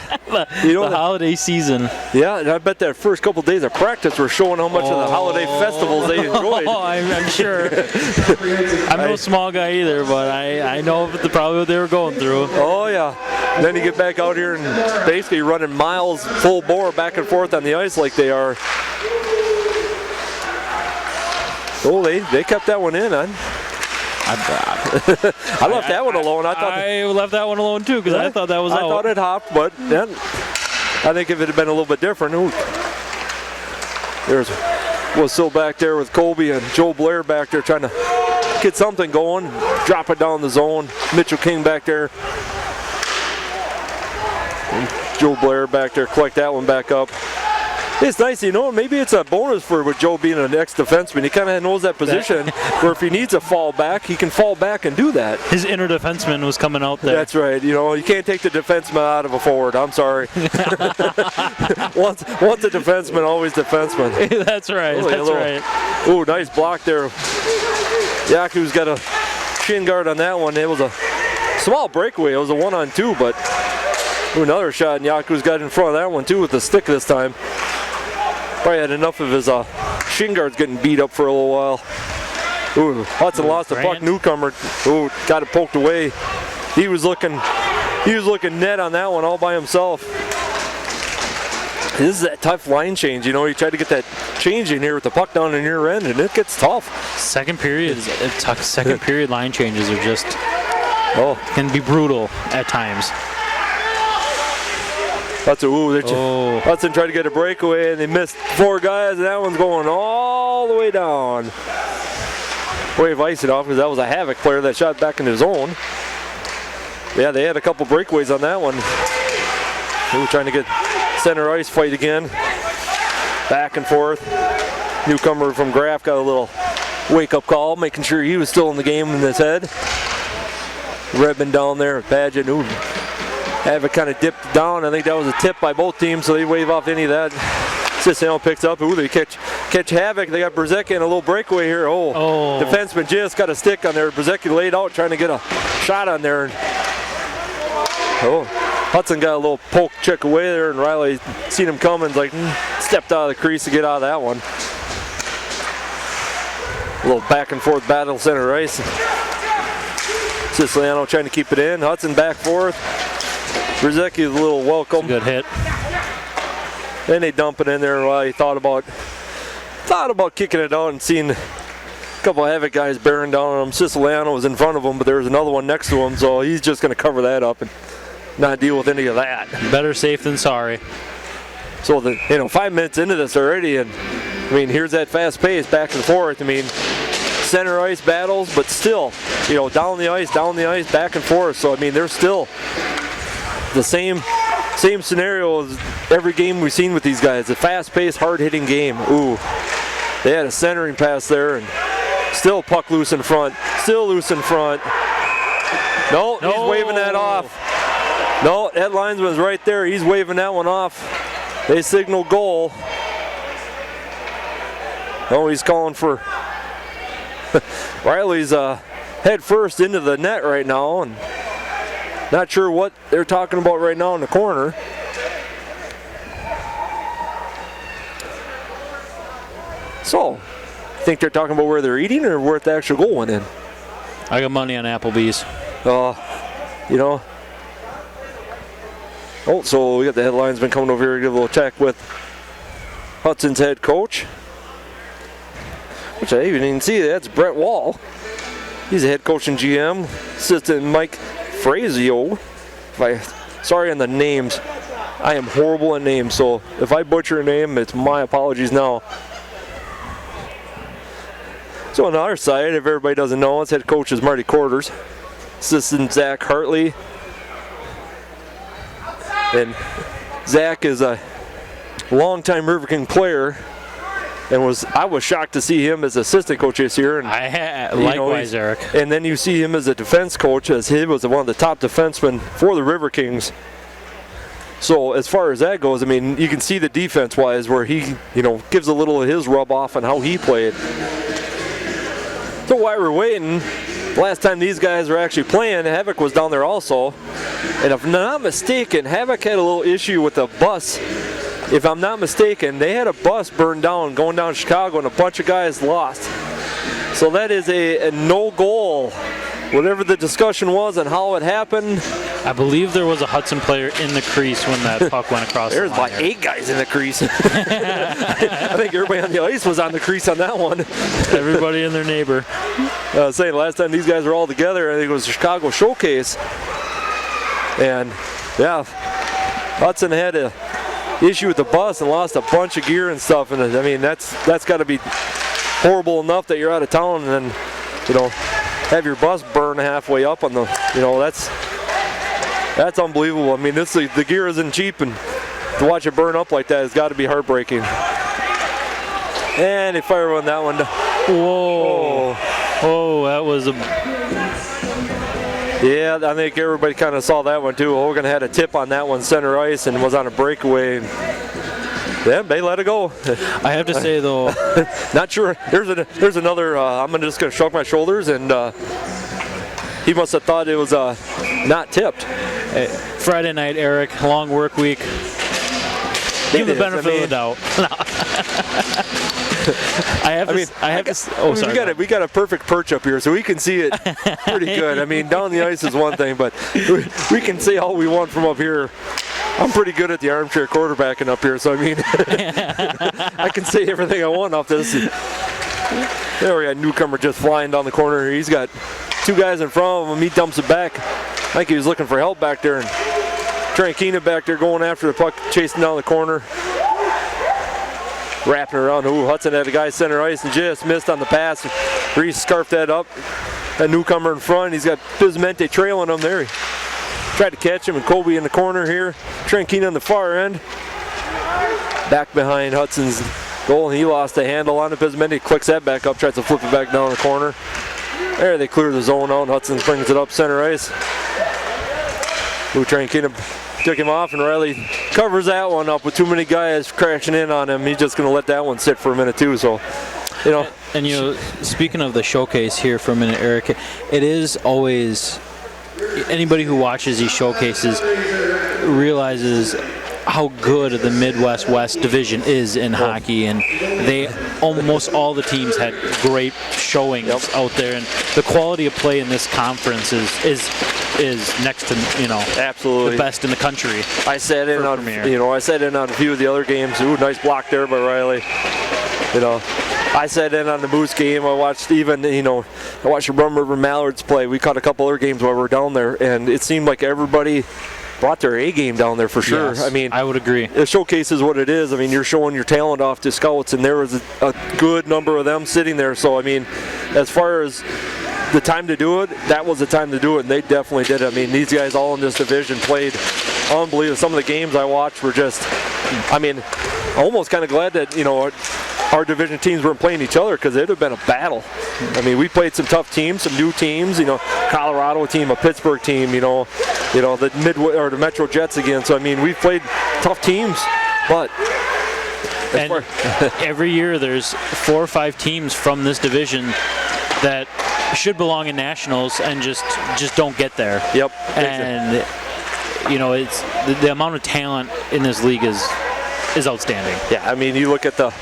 You know, the holiday season. Yeah, and I bet that first couple days of practice were showing how much of the holiday festivals they enjoyed. I'm sure. I'm no small guy either, but I know probably what they were going through. Oh, yeah. And then you get back out here and basically running miles full bore back and forth on the ice like they are. Oh, they kept that one in, huh? I left that one alone. I left that one alone too because I thought that was out. I thought it hopped, but then I think if it had been a little bit different. Ooh. Was still back there with Colby and Joe Blair back there trying to get something going, drop it down the zone. Mitchell King back there. And Joe Blair back there, collect that one back up. It's nice, you know, maybe it's a bonus with Joe being an ex-defenseman. He kind of knows that position where if he needs a fall back, he can fall back and do that. His inner defenseman was coming out there. That's right. You know, you can't take the defenseman out of a forward. I'm sorry. once a defenseman, always defenseman. That's right. Right. Ooh, nice block there. Yaku's got a shin guard on that one. It was a small breakaway. It was a 1-on-2, but another shot, and Yaku's got in front of that one too with the stick this time. Probably had enough of his shin guards getting beat up for a little while. Ooh, Hudson lost the puck. Newcomer, ooh, got it poked away. He was looking net on that one all by himself. This is that tough line change, you know. You try to get that change in here with the puck down in your end, and it gets tough. Second period line changes are just can be brutal at times. Hudson tried to get a breakaway and they missed 4 guys, and that one's going all the way down. Wave iced it off because that was a Havoc player that shot back in his own. Yeah, they had a couple breakaways on that one. They were trying to get center ice fight again. Back and forth. Newcomer from Graff got a little wake-up call, making sure he was still in the game in his head. Redmond down there, Paget. Havoc kind of dipped down. I think that was a tip by both teams, so they wave off any of that. Cicero picks up. Ooh, they catch Havoc. They got Brzezicki in a little breakaway here. Defenseman just got a stick on there. Brzezicki laid out trying to get a shot on there. Hudson got a little poke check away there, and Riley seen him coming, like stepped out of the crease to get out of that one. A little back and forth battle center ice. Siciliano trying to keep it in. Hudson back forth. Brzezicki a little welcome. Good hit. Then they dump it in there, and Riley thought about kicking it out and seeing a couple of Havoc guys bearing down on him. Siciliano was in front of him, but there was another one next to him, so he's just going to cover that up and not deal with any of that. Better safe than sorry. So 5 minutes into this already, and I mean, here's that fast pace back and forth. I mean, center ice battles, but still, down the ice, back and forth. So I mean, there's still the same scenario as every game we've seen with these guys. A fast-paced, hard-hitting game. Ooh, they had a centering pass there, and still puck loose in front. Still loose in front. No, he's waving that off. No, that linesman's right there. He's waving that one off. They signal goal. Oh, he's calling for Riley's head first into the net right now, and not sure what they're talking about right now in the corner. So, I think they're talking about where they're eating or where the actual goal went in. I got money on Applebee's. You know. Oh, so we got the headlines been coming over here to give a little check with Hudson's head coach. Which I didn't see. That's Brett Wall. He's a head coach and GM. Assistant Mike Frazio. Sorry on the names. I am horrible at names, so if I butcher a name, it's my apologies now. So on the other side, if everybody doesn't know, his head coach is Marty Quarters. Assistant Zach Hartley. And Zach is a longtime Riverking player, and I was shocked to see him as assistant coach this year. And likewise, Eric. And then you see him as a defense coach, as he was one of the top defensemen for the Riverkings. So as far as that goes, I mean, you can see the defense-wise where he, gives a little of his rub off on how he played. So while we're waiting, last time these guys were actually playing, Havoc was down there also. And if I'm not mistaken, Havoc had a little issue with the bus. If I'm not mistaken, they had a bus burned down going down to Chicago and a bunch of guys lost. So that is a no goal. Whatever the discussion was and how it happened. I believe there was a Hudson player in the crease when that puck went across the line. There's like 8 guys in the crease. I think everybody on the ice was on the crease on that one. Everybody and their neighbor. I was saying last time these guys were all together, I think it was the Chicago Showcase. And yeah, Hudson had a issue with the bus and lost a bunch of gear and stuff. And I mean, that's got to be horrible enough that you're out of town and then, have your bus burn halfway up on the, that's unbelievable. I mean, the gear isn't cheap, and to watch it burn up like that has got to be heartbreaking. And they fire on that one. Whoa. Oh, that was a... Yeah, I think everybody kind of saw that one too. Hogan had a tip on that one, center ice, and was on a breakaway. Yeah, they let it go. I have to say though, not sure. There's another. I'm just gonna shrug my shoulders, and he must have thought it was not tipped. Hey, Friday night, Eric, long work week. Give the benefit of the doubt. We got a perfect perch up here, so we can see it pretty good. I mean, down the ice is one thing, but we can see all we want from up here. I'm pretty good at the armchair quarterbacking up here, so I mean, I can say everything I want off this. There we got Newcomer just flying down the corner. He's got 2 guys in front of him. He dumps it back. I think he was looking for help back there, and Trankina back there going after the puck, chasing down the corner. Wrapping around. Ooh, Hudson had a guy center ice and just missed on the pass. Reese scarfed that up. That Newcomer in front. He's got Bismente trailing him there. He tried to catch him, and Colby in the corner here. Trankina on the far end. Back behind Hudson's goal, and he lost the handle on it. Bismente clicks that back up, tries to flip it back down the corner. There, they clear the zone out, and Hudson brings it up center ice. Ooh, Trankina took him off, and Riley covers that one up with too many guys crashing in on him. He's just going to let that one sit for a minute too. So, And speaking of the showcase here for a minute, Eric, it is always, anybody who watches these showcases realizes how good the Midwest West division is in hockey, and almost all the teams had great showings out there, and the quality of play in this conference is next to absolutely the best in the country. I sat in on a few of the other games. Ooh, nice block there by Riley. I sat in on the Moose game. I watched I watched the Rum River Mallards play. We caught a couple other games while we were down there, and it seemed like everybody brought their A game down there for sure. Yes, I mean, I would agree. The showcase is what it is. I mean, you're showing your talent off to scouts, and there was a good number of them sitting there. So, I mean, as far as the time to do it, that was the time to do it, and they definitely did it. I mean, these guys all in this division played unbelievable. Some of the games I watched were just, I'm almost kind of glad that, our division teams weren't playing each other, because it would have been a battle. I mean, we played some tough teams, some new teams, Colorado team, a Pittsburgh team, the Metro Jets again. So, I mean, we played tough teams, But and every year there's 4 or 5 teams from this division that should belong in nationals and just don't get there. Yep. And you know, it's the amount of talent in this league is outstanding. Yeah, I mean, you look at the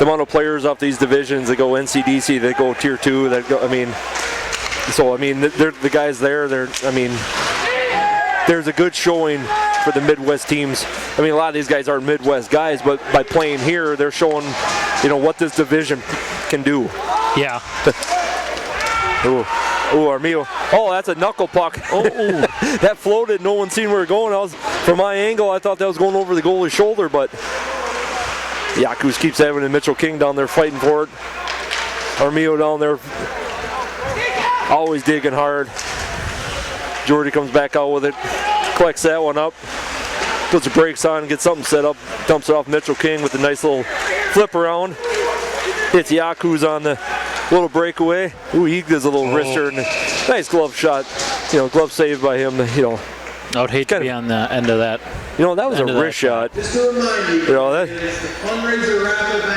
amount of players off these divisions that go NCDC, that go Tier 2, that go, I mean, they're the guys there. There's a good showing for the Midwest teams. I mean, a lot of these guys aren't Midwest guys, but by playing here, they're showing, you know, what this division can do. Yeah. Ooh, Armillo. Oh, that's a knuckle puck. Oh, that floated. No one seen where it going. From my angle, I thought that was going over the goalie's shoulder, but Yakus keeps having it. Mitchell King down there fighting for it. Armillo down there always digging hard. Jordy comes back out with it, collects that one up, puts the brakes on, gets something set up, dumps it off Mitchell King with a nice little flip around. Hits Yakus on the little breakaway. Ooh, he does a little wrister and a nice glove shot. You know, glove saved by him. You know, I would hate to be on the end of that. You know, that was a wrist shot. You know,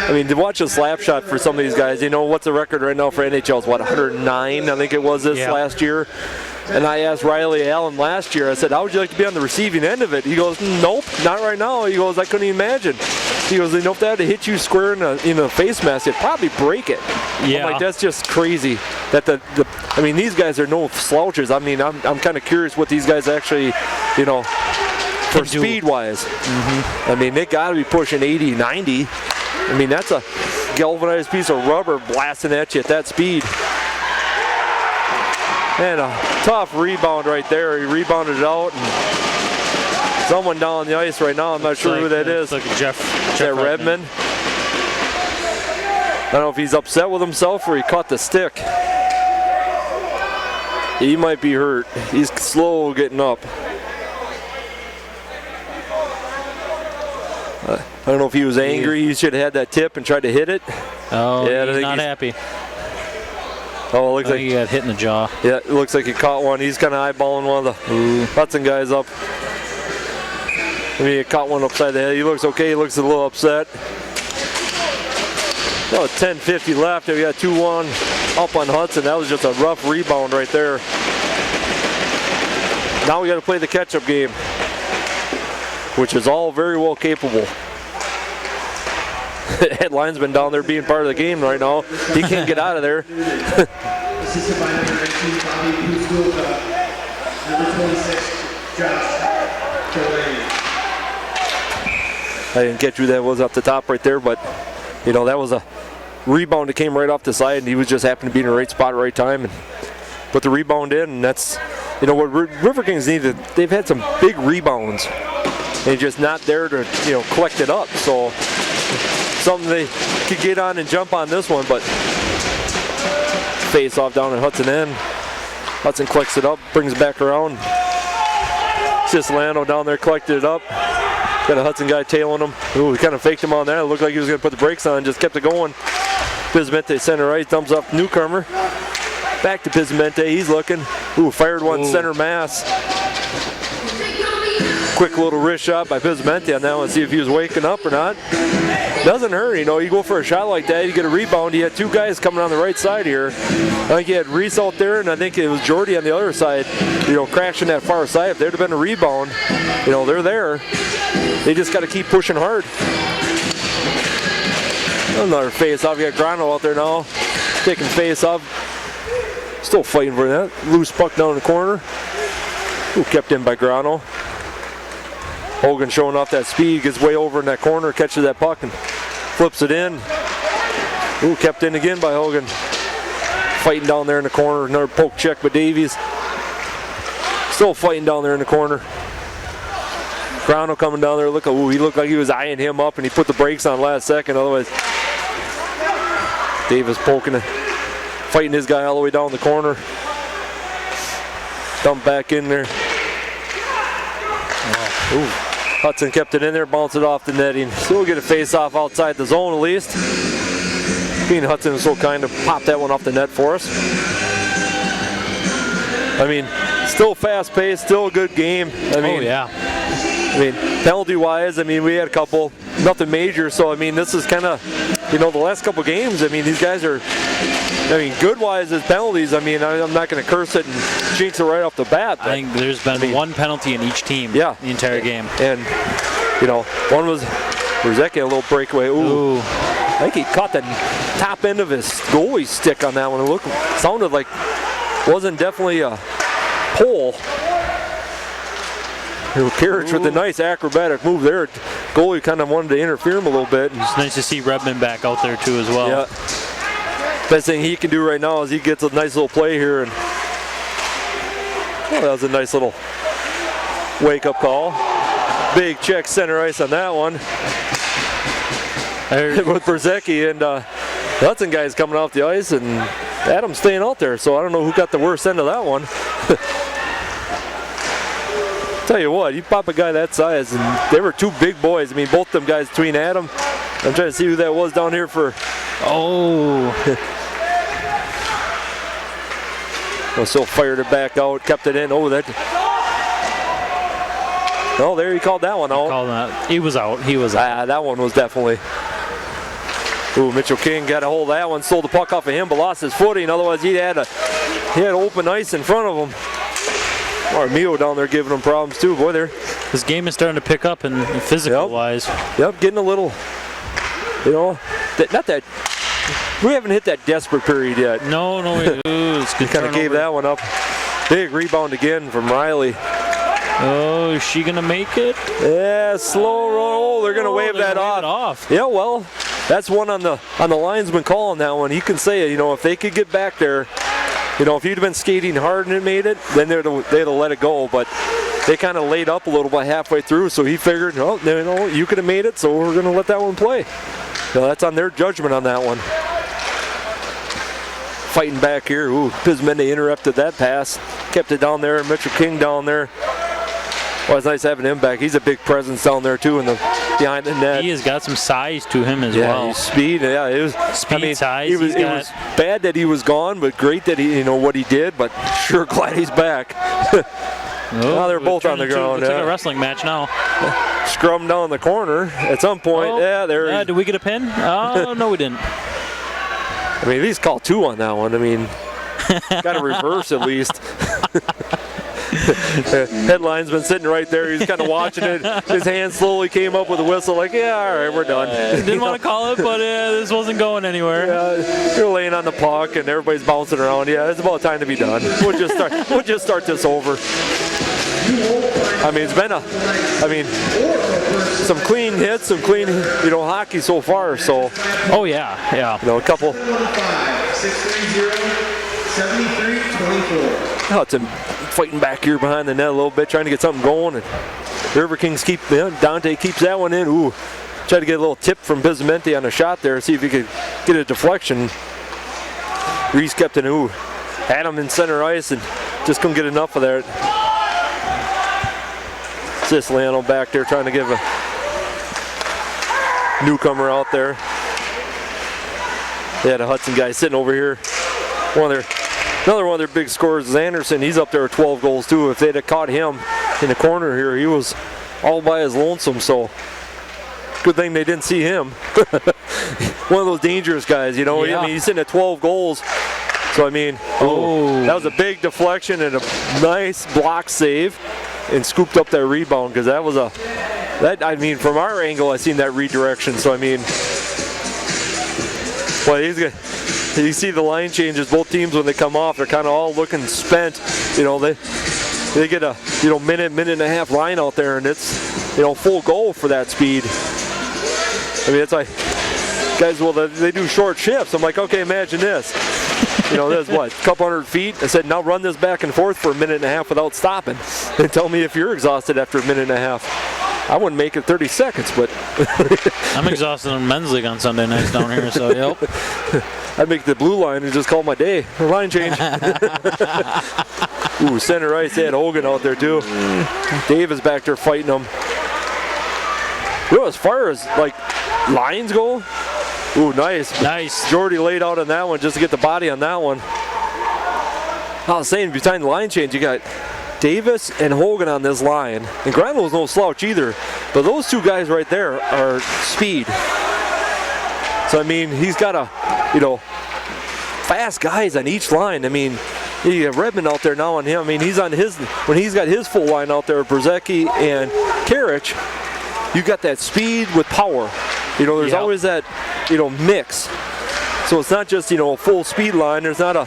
I mean, to watch a slap shot for some of these guys, you know, what's the record right now for NHL? It's what, 109, I think it was this last year. And I asked Riley Allen last year, I said, how would you like to be on the receiving end of it? He goes, nope, not right now. He goes, I couldn't even imagine. He goes, you know, if that had to hit you square in a face mask, it'd probably break it. Yeah. I'm like, that's just crazy. That I mean, these guys are no slouches. I mean, I'm kind of curious what these guys actually, you know, for speed-wise. I mean, they got to be pushing 80, 90. I mean, that's a galvanized piece of rubber blasting at you at that speed. And a tough rebound right there. He rebounded it out. And someone down on the ice right now. I'm not sure who that is. Like Jeff Redmond. I don't know if he's upset with himself or he caught the stick. He might be hurt. He's slow getting up. I don't know if he was angry. He should have had that tip and tried to hit it. Oh, yeah, he's not happy. Oh, it looks like he got hit in the jaw. Yeah, it looks like he caught one. He's kind of eyeballing one of the Hudson guys up. I mean, he caught one upside the head. He looks okay. He looks a little upset. No, 10:50 left. We got 2-1 up on Hudson. That was just a rough rebound right there. Now we got to play the catch-up game, which is all very well capable. Head linesman down there being part of the game right now. He can't get out of there. Assisted by number 19, Bobby Puzgulka. Number 26, Josh Delaney. I didn't catch who that was off the top right there, but you know, that was a rebound that came right off the side, and he was just happened to be in the right spot at the right time and put the rebound in. And that's, you know, what Riverkings needed. They've had some big rebounds, and they're just not there to, you know, collect it up. So something they could get on and jump on this one, but face off down at Hudson end. Hudson collects it up, brings it back around. Cislano down there collected it up. Got a Hudson guy tailing him. Ooh, he kind of faked him on that. It looked like he was going to put the brakes on, just kept it going. Pismente center right, thumbs up newcomer. Back to Pismente, he's looking. Ooh, fired one center mass. Quick little wrist shot by Pismente on that one. See if he was waking up or not. Doesn't hurt, you know, you go for a shot like that, you get a rebound. You had two guys coming on the right side here. I think you had Reese out there, and I think it was Jordy on the other side, you know, crashing that far side. If there'd have been a rebound, you know, they're there. They just got to keep pushing hard. Another face-off. You got Grano out there now, taking face-off. Still fighting for that. Loose puck down in the corner. Ooh, kept in by Grano. Hogan showing off that speed, gets way over in that corner, catches that puck and flips it in. Ooh, kept in again by Hogan. Fighting down there in the corner. Another poke check by Davies. Still fighting down there in the corner. Grano coming down there. Ooh, he looked like he was eyeing him up and he put the brakes on last second. Otherwise, Davis poking it. Fighting his guy all the way down the corner. Dump back in there. Ooh. Hudson kept it in there, bounced it off the netting. So we'll get a face-off outside the zone at least. Being Hudson is so kind to pop that one off the net for us. I mean, still fast-paced, still a good game. I mean, oh, yeah. I mean, penalty-wise, I mean, we had a couple, nothing major. So I mean, this is kind of, the last couple games. I mean, these guys are. I mean, good-wise as penalties. I mean, I'm not going to curse it and jinx it right off the bat. I think there's been one penalty in each team. Yeah. The entire game. And one was Riverkings, a little breakaway. Ooh. I think he caught the top end of his goalie stick on that one. It sounded like wasn't definitely a pole. Karich with a nice acrobatic move there. Goalie kind of wanted to interfere him a little bit. It's nice to see Redmond back out there too as well. Yeah. Best thing he can do right now is he gets a nice little play here, and that was a nice little wake-up call. Big check center ice on that one. With Berzecki and Hudson guys coming off the ice, and Adam's staying out there, so I don't know who got the worst end of that one. Tell you what, you pop a guy that size, and they were two big boys. I mean, both them guys between Adam. I'm trying to see who that was down here for. Oh. Well, still fired it back out, kept it in. Oh, that. Oh, there he called that one out. He was out. That one was definitely. Ooh, Mitchell King got a hold of that one, stole the puck off of him, but lost his footing. Otherwise, he had open ice in front of him. Armio down there giving him problems too. Boy, this game is starting to pick up in physical wise. Yep, getting a little. Not that. We haven't hit that desperate period yet. No. It's good. Kind of gave that one up. Big rebound again from Riley. Oh, is she gonna make it? Yeah, slow roll. They're gonna wave that off. Yeah, well, that's one on the linesman calling that one. He can say it. If they could get back there, if you'd have been skating hard and it made it, then they'd have let it go. But they kind of laid up a little bit halfway through, so he figured, you could have made it, so we're gonna let that one play. That's on their judgment on that one. Fighting back here. Ooh, Pismende interrupted that pass. Kept it down there. Mitchell King down there. Well, it's nice having him back. He's a big presence down there too, behind the net. He has got some size to him as well. Speed. Yeah, it was speed, size. It was bad that he was gone, but great that he, what he did. But sure glad he's back. Now they're both on the ground. It's like a wrestling match now. Scrum down the corner at some point. There. Did we get a pin? Oh no, we didn't. I mean, at least call 2 on that one. I mean, got to reverse at least. Headline's been sitting right there. He's kind of watching it. His hand slowly came up with a whistle, like, yeah, all right, we're done. Didn't want to call it, but this wasn't going anywhere. Yeah, you're laying on the puck and everybody's bouncing around. Yeah, it's about time to be done. We'll just start this over. I mean, it's been some clean hits, some clean, hockey so far. So. Oh yeah. A couple. 630-73-24. Hudson fighting back here behind the net a little bit, trying to get something going. And Riverkings Dante keeps that one in. Ooh, tried to get a little tip from Pismende on a shot there, see if he could get a deflection. Reese kept it. Ooh, had him in center ice and just couldn't get enough of that. Siciliano back there trying to give a newcomer out there. They had a Hudson guy sitting over here. Another one of their big scorers is Anderson. He's up there with 12 goals too. If they'd have caught him in the corner here, he was all by his lonesome. So good thing they didn't see him. One of those dangerous guys, Yeah. I mean, he's sitting at 12 goals. So I mean, that was a big deflection and a nice block save, and scooped up that rebound because that was from our angle, I seen that redirection. So I mean, well, you see the line changes. Both teams when they come off, they're kind of all looking spent. They get a minute and a half line out there, and it's full goal for that speed. I mean, it's like guys. Well, they do short shifts. I'm like, okay, imagine this. There's a couple hundred feet. I said, now run this back and forth for a minute and a half without stopping. And tell me if you're exhausted after a minute and a half. I wouldn't make it 30 seconds, but. I'm exhausted in men's league on Sunday nights down here, so yep. I'd make the blue line and just call my day. Line change. Ooh, center ice. They had Hogan out there too. Dave is back there fighting them. As far as lines go, ooh, nice. Jordy laid out on that one just to get the body on that one. I was saying, behind the line change, you got Davis and Hogan on this line, and Granville's no slouch either, but those two guys right there are speed. So I mean, he's got fast guys on each line. I mean, you have Redmond out there now on him. I mean, when he's got his full line out there, Brzezicki and Karich, you got that speed with power. There's always that, mix. So it's not just, a full speed line. There's not a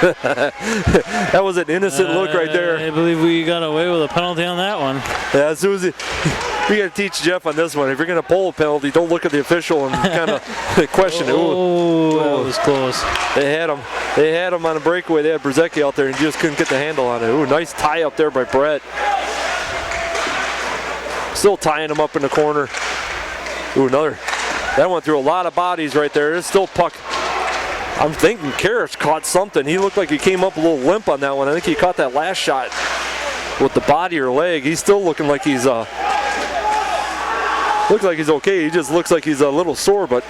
that was an innocent look right there. I believe we got away with a penalty on that one. Yeah, as soon as we got to teach Jeff on this one. If you're going to pull a penalty, don't look at the official and kind of question it. Oh, that was close. They had him on a breakaway. They had Brzezicki out there and just couldn't get the handle on it. Ooh, nice tie up there by Brett. Still tying him up in the corner. Ooh, another. That went through a lot of bodies right there. It's still puck. I'm thinking Karich caught something. He looked like he came up a little limp on that one. I think he caught that last shot with the body or leg. He's still looking like he's looks like he's okay. He just looks like he's a little sore, but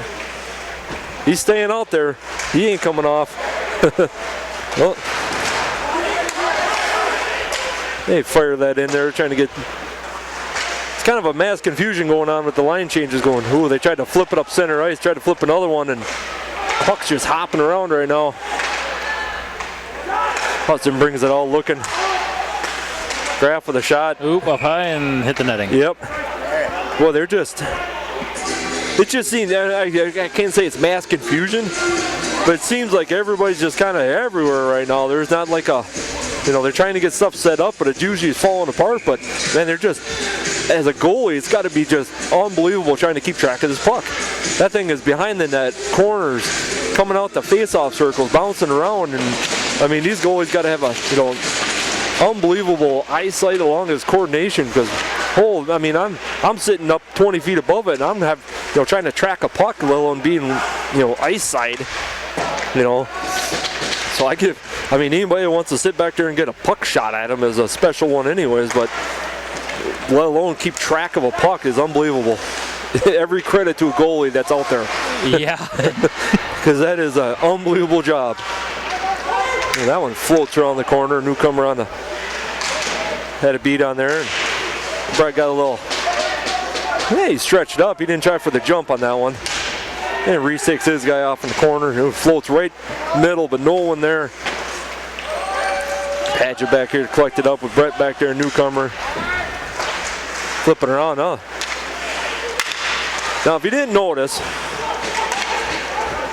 he's staying out there. He ain't coming off. Well, they fire that in there, trying to get. It's kind of a mass confusion going on with the line changes going. Ooh, they tried to flip it up center ice, tried to flip another one, and puck's just hopping around right now. Hudson brings it all looking. Graff with a shot. Oop, up high and hit the netting. Yep. Well, it just seems, I can't say it's mass confusion, but it seems like everybody's just kind of everywhere right now. There's not like a, they're trying to get stuff set up, but it's usually falling apart. But man, they're just, as a goalie, it's got to be just unbelievable trying to keep track of this puck. That thing is behind the net, corners, coming out the face-off circles, bouncing around, and I mean, these goalies got to have a, unbelievable eyesight along his coordination, because I'm sitting up 20 feet above it, and I'm trying to track a puck, let alone being ice side, So anybody that wants to sit back there and get a puck shot at him is a special one anyways, but let alone keep track of a puck is unbelievable. Every credit to a goalie that's out there. Yeah. Because that is an unbelievable job. And that one floats around the corner. Newcomer had a beat on there. And Brett got a little, he stretched up. He didn't try for the jump on that one. And Reese takes his guy off in the corner. It floats right middle, but no one there. Padgett back here to collect it up with Brett back there, Newcomer. Flipping around, huh? Now, if you didn't notice,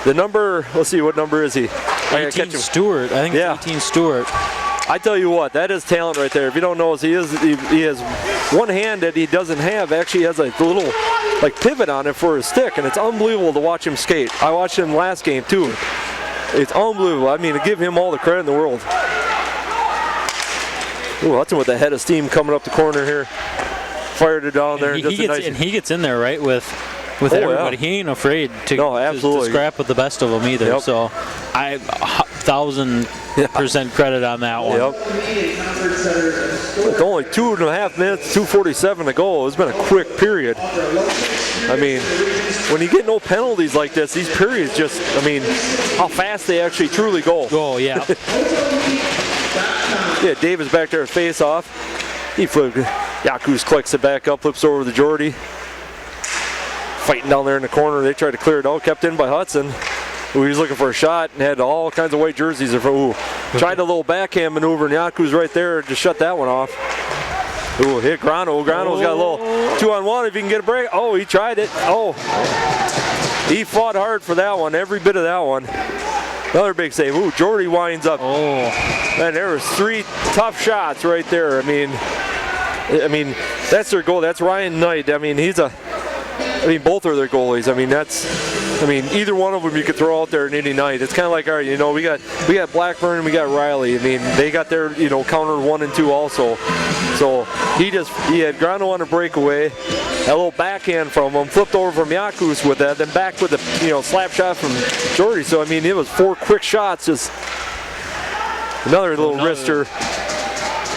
the number, let's see, what number is he? 18 Stewart. I think it's 18 Stewart. I tell you what, that is talent right there. If you don't notice, he has one hand that he doesn't have. Actually, has a little pivot on it for his stick, and it's unbelievable to watch him skate. I watched him last game too. It's unbelievable. I mean, to give him all the credit in the world. Ooh, Hudson with the head of steam coming up the corner here. Fired it down there. He gets in there right with everybody. Yeah. He ain't afraid to scrap with the best of them either. Yep. So I 1,000% credit on that one. Yep. With only 2.5 minutes, 2:47 to go. It's been a quick period. I mean, when you get no penalties like this, these periods just, how fast they actually truly go. Oh, yeah. Yeah, Davis back there at face off. He flipped. Yakus collects it back up, flips over to Jordy. Fighting down there in the corner. They tried to clear it out, kept in by Hudson. Ooh, he was looking for a shot and had all kinds of white jerseys. Ooh, tried a little backhand maneuver, and Yaku's right there to shut that one off. Ooh, hit Grano. Grano's got a little 2-on-1 if he can get a break. Oh, he tried it. Oh, he fought hard for that one, every bit of that one. Another big save. Ooh, Jordy winds up. Oh, man, there was 3 tough shots right there. I mean, that's their goal. That's Ryan Knight. Both are their goalies. Either one of them you could throw out there in any night. It's kind of like, all right, we got Blackburn and we got Riley. They got their, counter 1 and 2 also. So he had Grano on a breakaway, a little backhand from him, flipped over from Yakus with that, then back with a, slap shot from Jordy. So, it was 4 quick shots, just another little wrister.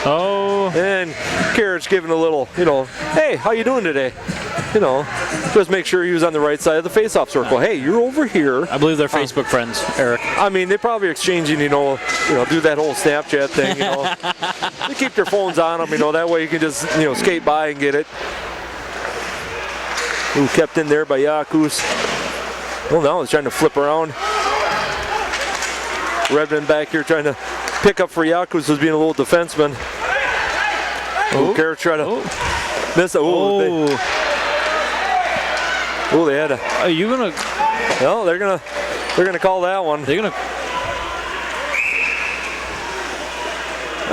Oh. And Karich giving a little, hey, how you doing today? Just make sure he was on the right side of the face-off circle. Hey, you're over here. I believe they're Facebook friends, Eric. They probably exchanging, do that whole Snapchat thing, they keep their phones on them, that way you can just, skate by and get it. Ooh, kept in there by Yakus. Well, now he's trying to flip around. Redmond back here trying to pick up for Yakus, who's being a little defenseman. Oh, Garrett trying to miss it. Oh, they had a. Are you gonna? No, they're gonna call that one. They're gonna.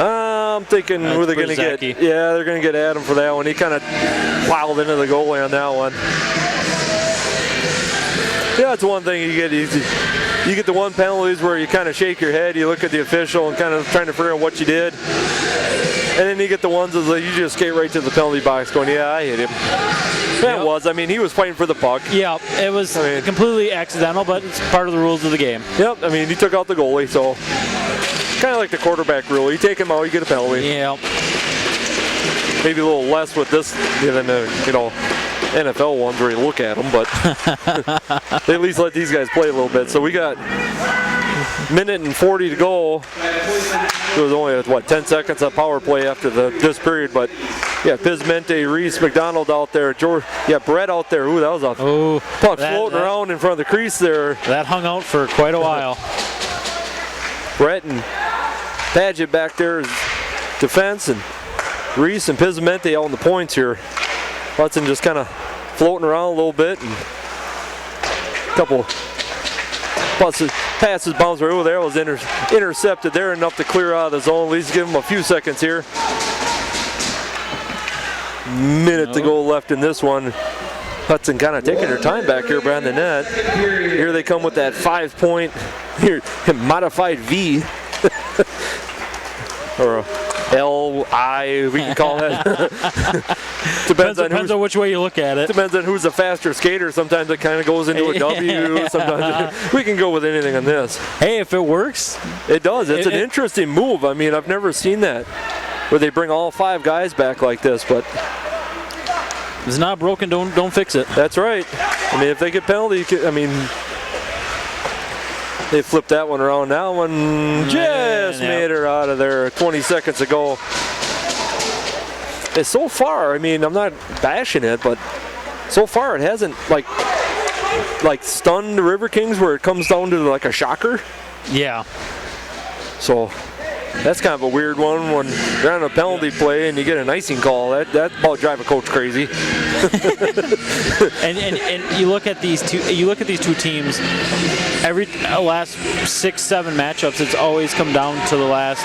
I'm thinking who they're gonna get. Yeah, they're gonna get Adam for that one. He kind of plowed into the goalie on that one. Yeah, that's one thing you get. You get the one penalties where you kind of shake your head, you look at the official and kind of trying to figure out what you did. And then you get the ones that you just skate right to the penalty box going, yeah, I hit him. That was. I mean, he was fighting for the puck. Yeah, it was completely accidental, but it's part of the rules of the game. Yep, I mean, he took out the goalie, so kind of like the quarterback rule. You take him out, you get a penalty. Yeah. Maybe a little less with this than the, NFL ones where you look at them, but they at least let these guys play a little bit. So we got minute and 40 to go. It was only, 10 seconds of power play after this period, but yeah, Pismente, Reese, McDonald out there, Brett out there. Ooh, that was a puck floating around in front of the crease there. That hung out for quite a while. Brett and Padgett back there is defense, and Reese and Pismente out on the points here. Hudson just kind of floating around a little bit, and a couple passes bounce right over there. Was intercepted there, enough to clear out of the zone. At least give him a few seconds here. Minute to go left in this one. Hudson kind of taking their time back here behind the net. Here they come with that 5-point modified V. Or L-I, we can call it. Depends on which way you look at it. Depends on who's the faster skater. Sometimes it kind of goes into a W. Sometimes we can go with anything on this. Hey, if it works. It does. It's an interesting move. I mean, I've never seen that where they bring all 5 guys back like this, but if it's not broken, don't fix it. That's right. I mean, if they get penalty, they flipped that one around. That one just made her out of there 20 seconds ago. And so far, I mean, I'm not bashing it, but so far it hasn't like stunned the Riverkings where it comes down to like a shocker. Yeah. So that's kind of a weird one when you're on a penalty play and you get an icing call. That about drive a coach crazy. and you look at these two. You look at these two teams. Every last 6-7 matchups, it's always come down to the last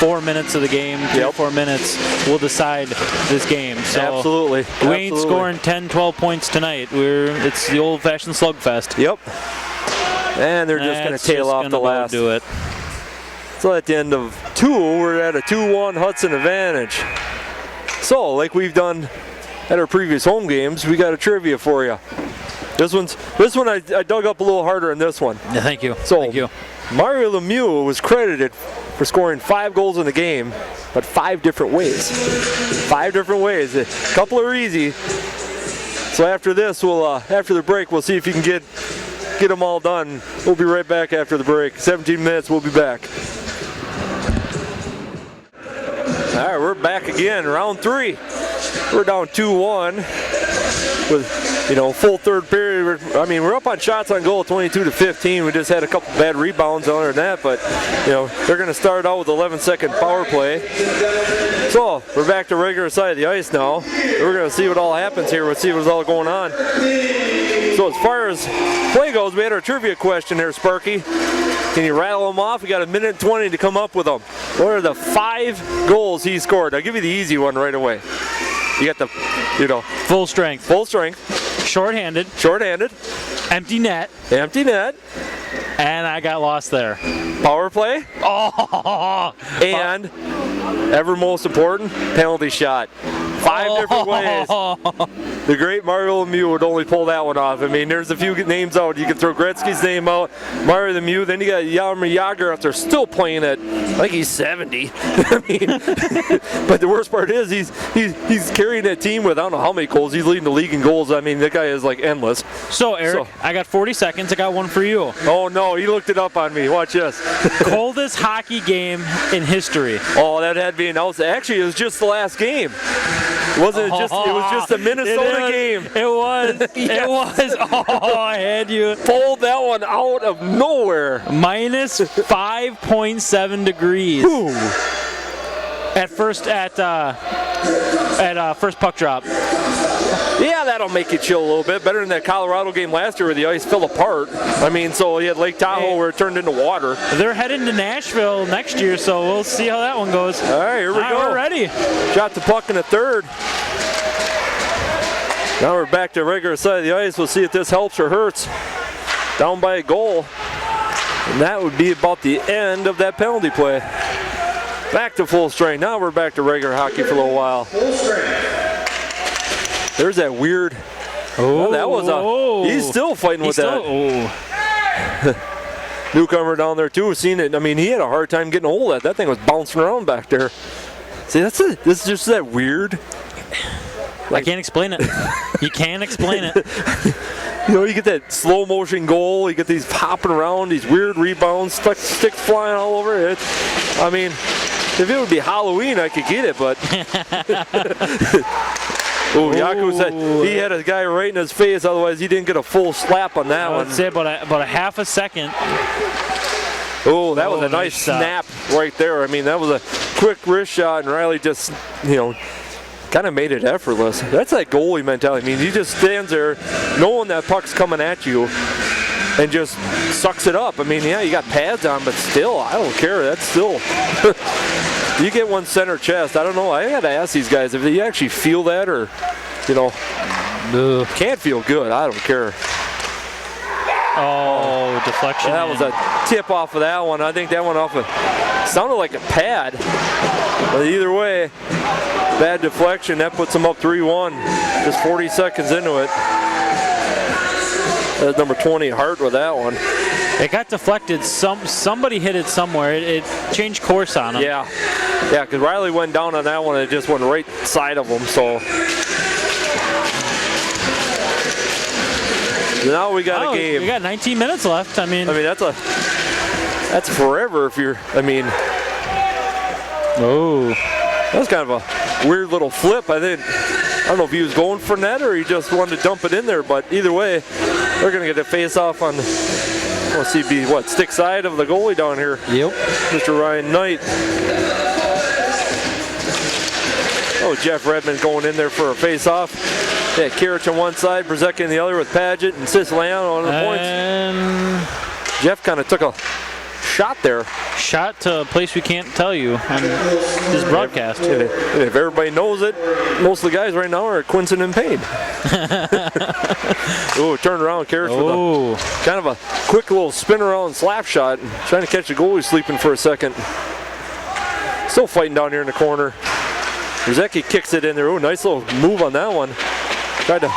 4 minutes of the game. 4 minutes will decide this game. So absolutely. We ain't scoring 10-12 points tonight. It's the old-fashioned slugfest. Yep. And they're just going to tail off the last. Do it. So at the end of 2, we're at a 2-1 Hudson advantage. So, like we've done at our previous home games, we got a trivia for you. This one I dug up a little harder in this one. Yeah, thank you. So, thank you. Mario Lemieux was credited for scoring 5 goals in the game, but 5 different ways. 5 different ways. A couple are easy. So after this, after the break, we'll see if you can get them all done. We'll be right back after the break. 17 minutes, we'll be back. All right, we're back again, round 3. We're down 2-1 with, full third period. We're up on shots on goal, 22-15. We just had a couple bad rebounds other than that, but, they're going to start out with 11-second power play. So, we're back to regular side of the ice now. We're going to see what all happens here. We'll see what's all going on. So, as far as play goes, we had our trivia question here, Sparky. Can you rattle them off? We got a minute and 20 to come up with them. What are the 5 goals he scored? I'll give you the easy one right away. You got the, full strength. Full strength. Short-handed. Short-handed. Empty net. Empty net. And I got lost there. Power play. Oh! And, ever most important, penalty shot. 5 different ways. The great Mario Lemieux would only pull that one off. I mean, there's a few names out. You can throw Gretzky's name out, Mario Lemieux. Then you got Jaromir Jagr out there still playing at, I think he's 70. I mean, but the worst part is he's carrying that team with I don't know how many goals. He's leading the league in goals. I mean, that guy is like endless. So, Eric, I got 40 seconds. I got one for you. Oh, no, he looked it up on me. Watch this. Coldest hockey game in history. Oh, that had to be announced. Actually, it was just the last game. It wasn't just. It was just the Minnesota game. It was. Yes. It was. Oh, I had you. Pulled that one out of nowhere. Minus 5.7 degrees. Ooh. At first puck drop. Yeah, that'll make you chill a little bit. Better than that Colorado game last year where the ice fell apart. I mean, so you had Lake Tahoe where it turned into water. They're heading to Nashville next year, so we'll see how that one goes. All right, here we go. We're ready. Shot the puck in the third. Now we're back to regular side of the ice. We'll see if this helps or hurts. Down by a goal. And that would be about the end of that penalty play. Back to full strength. Now we're back to regular hockey for a little while. Full strength. There's that weird. Oh, that was a. He's still fighting with that. Newcomer down there too. Seen it. I mean, he had a hard time getting a hold of that. That thing was bouncing around back there. See, that's it. This is just that weird. I can't explain it. You can't explain it. You know, you get that slow motion goal. You get these hopping around, these weird rebounds, sticks flying all over it. I mean, if it would be Halloween, I could get it, but. Oh, Yaku said he had a guy right in his face, otherwise he didn't get a full slap on that one. I'd say about a half a second. Oh, that was a nice snap right there. I mean, that was a quick wrist shot, and Riley just, kind of made it effortless. That's that goalie mentality. I mean, he just stands there knowing that puck's coming at you and just sucks it up. I mean, yeah, you got pads on, but still, I don't care. That's still... You get one center chest. I don't know. I got to ask these guys if they actually feel that or, can't feel good. I don't care. Oh, deflection. That was a tip off of that one. I think that went off sounded like a pad. But either way, bad deflection. That puts them up 3-1. Just 40 seconds into it. That's number 20, Hart with that one. It got deflected. Somebody hit it somewhere. It changed course on him. Yeah, because Riley went down on that one and it just went right side of him. So now we got a game. We got 19 minutes left. I mean that's forever if you're. Oh, that was kind of a weird little flip. I don't know if he was going for net or he just wanted to dump it in there. But either way, they're gonna get a face off on. Let's see, stick side of the goalie down here. Yep. Mr. Ryan Knight. Oh, Jeff Redmond going in there for a face-off. Yeah, Kirich on one side, Brzezek on the other with Paget and Siciliano on the points. Jeff kind of took a shot there. Shot to a place we can't tell you on this broadcast. And if everybody knows it, most of the guys right now are at Quincy and Payne. Oh, turned around, Kirich with a kind of a quick little spin around slap shot, trying to catch the goalie sleeping for a second. Still fighting down here in the corner. Brzezek kicks it in there. Oh, nice little move on that one. Tried to.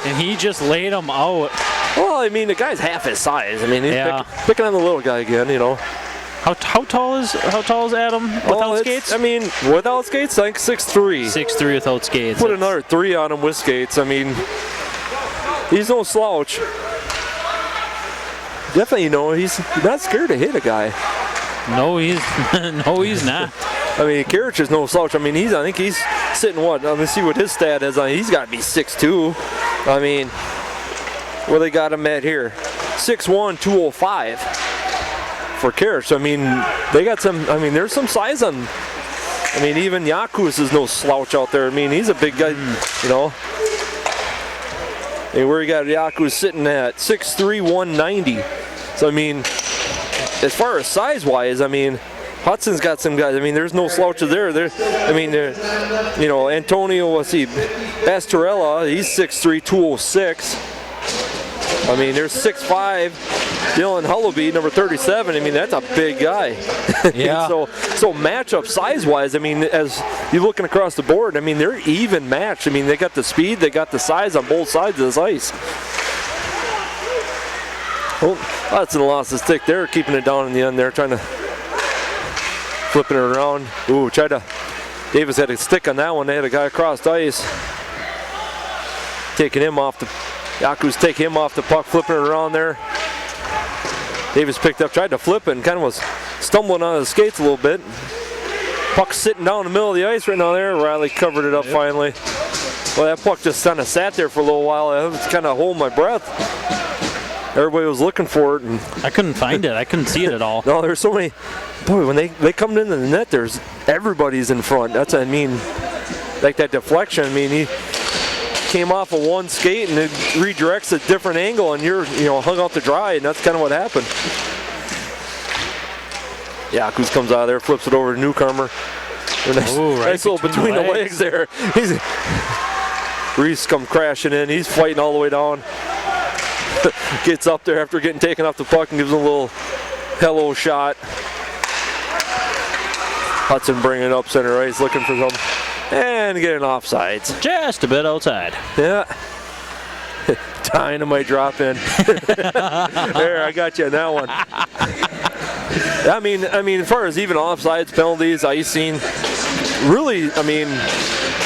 And he just laid him out. Well, I mean, the guy's half his size. I mean, he's picking on the little guy again, How tall is Adam without skates? I mean, without skates, I think 6'3". 6'3" without skates. Put another 3 on him with skates. I mean, he's no slouch. Definitely, he's not scared to hit a guy. No, he's not. I mean, Kirich is no slouch. I mean, I think he's sitting what? Let me see what his stat is. He's got to be 6'2". I mean, where they got him at here? 6'1", 205 for Kirich. I mean, they got some. I mean, there's some size on. I mean, even Yakus is no slouch out there. I mean, he's a big guy. And where you got Yakus sitting at 6'3", 190. So I mean, as far as size-wise, I mean, Hudson's got some guys. I mean, there's no slouches there. Antonio, Bastarella, he's 6'3", 206. I mean, there's 6'5", Dylan Hullaby, number 37. I mean, that's a big guy. Yeah. so matchup size-wise, I mean, as you're looking across the board, I mean, they're even matched. I mean, they got the speed, they got the size on both sides of this ice. Oh, Hudson lost the stick there, keeping it down in the end there, trying to flipping it around. Ooh, Davis had a stick on that one. They had a guy across the ice. Taking him off the, Yaku's taking him off the puck, flipping it around there. Davis picked up, tried to flip it, and kind of was stumbling on his skates a little bit. Puck sitting down in the middle of the ice right now there. Riley covered it up finally. Well, that puck just kind of sat there for a little while. I was kind of holding my breath. Everybody was looking for it, and I couldn't find it. I couldn't see it at all. no, there's so many. Boy, when they come into the net, there's everybody's in front. That's what I mean. Like that deflection. I mean, he came off of one skate and it redirects a different angle, and you're hung out to dry, and that's kind of what happened. Yakus comes out of there, flips it over to Newcomer. Nice little between the legs there. Reese come crashing in. He's fighting all the way down. Gets up there after getting taken off the puck and gives him a little hello shot. Hudson bringing it up center ice, looking for some, and getting offsides. Just a bit outside. Yeah. Dynamite drop in. There, I got you on that one. I mean, as far as even offsides, penalties, icing, really, I mean,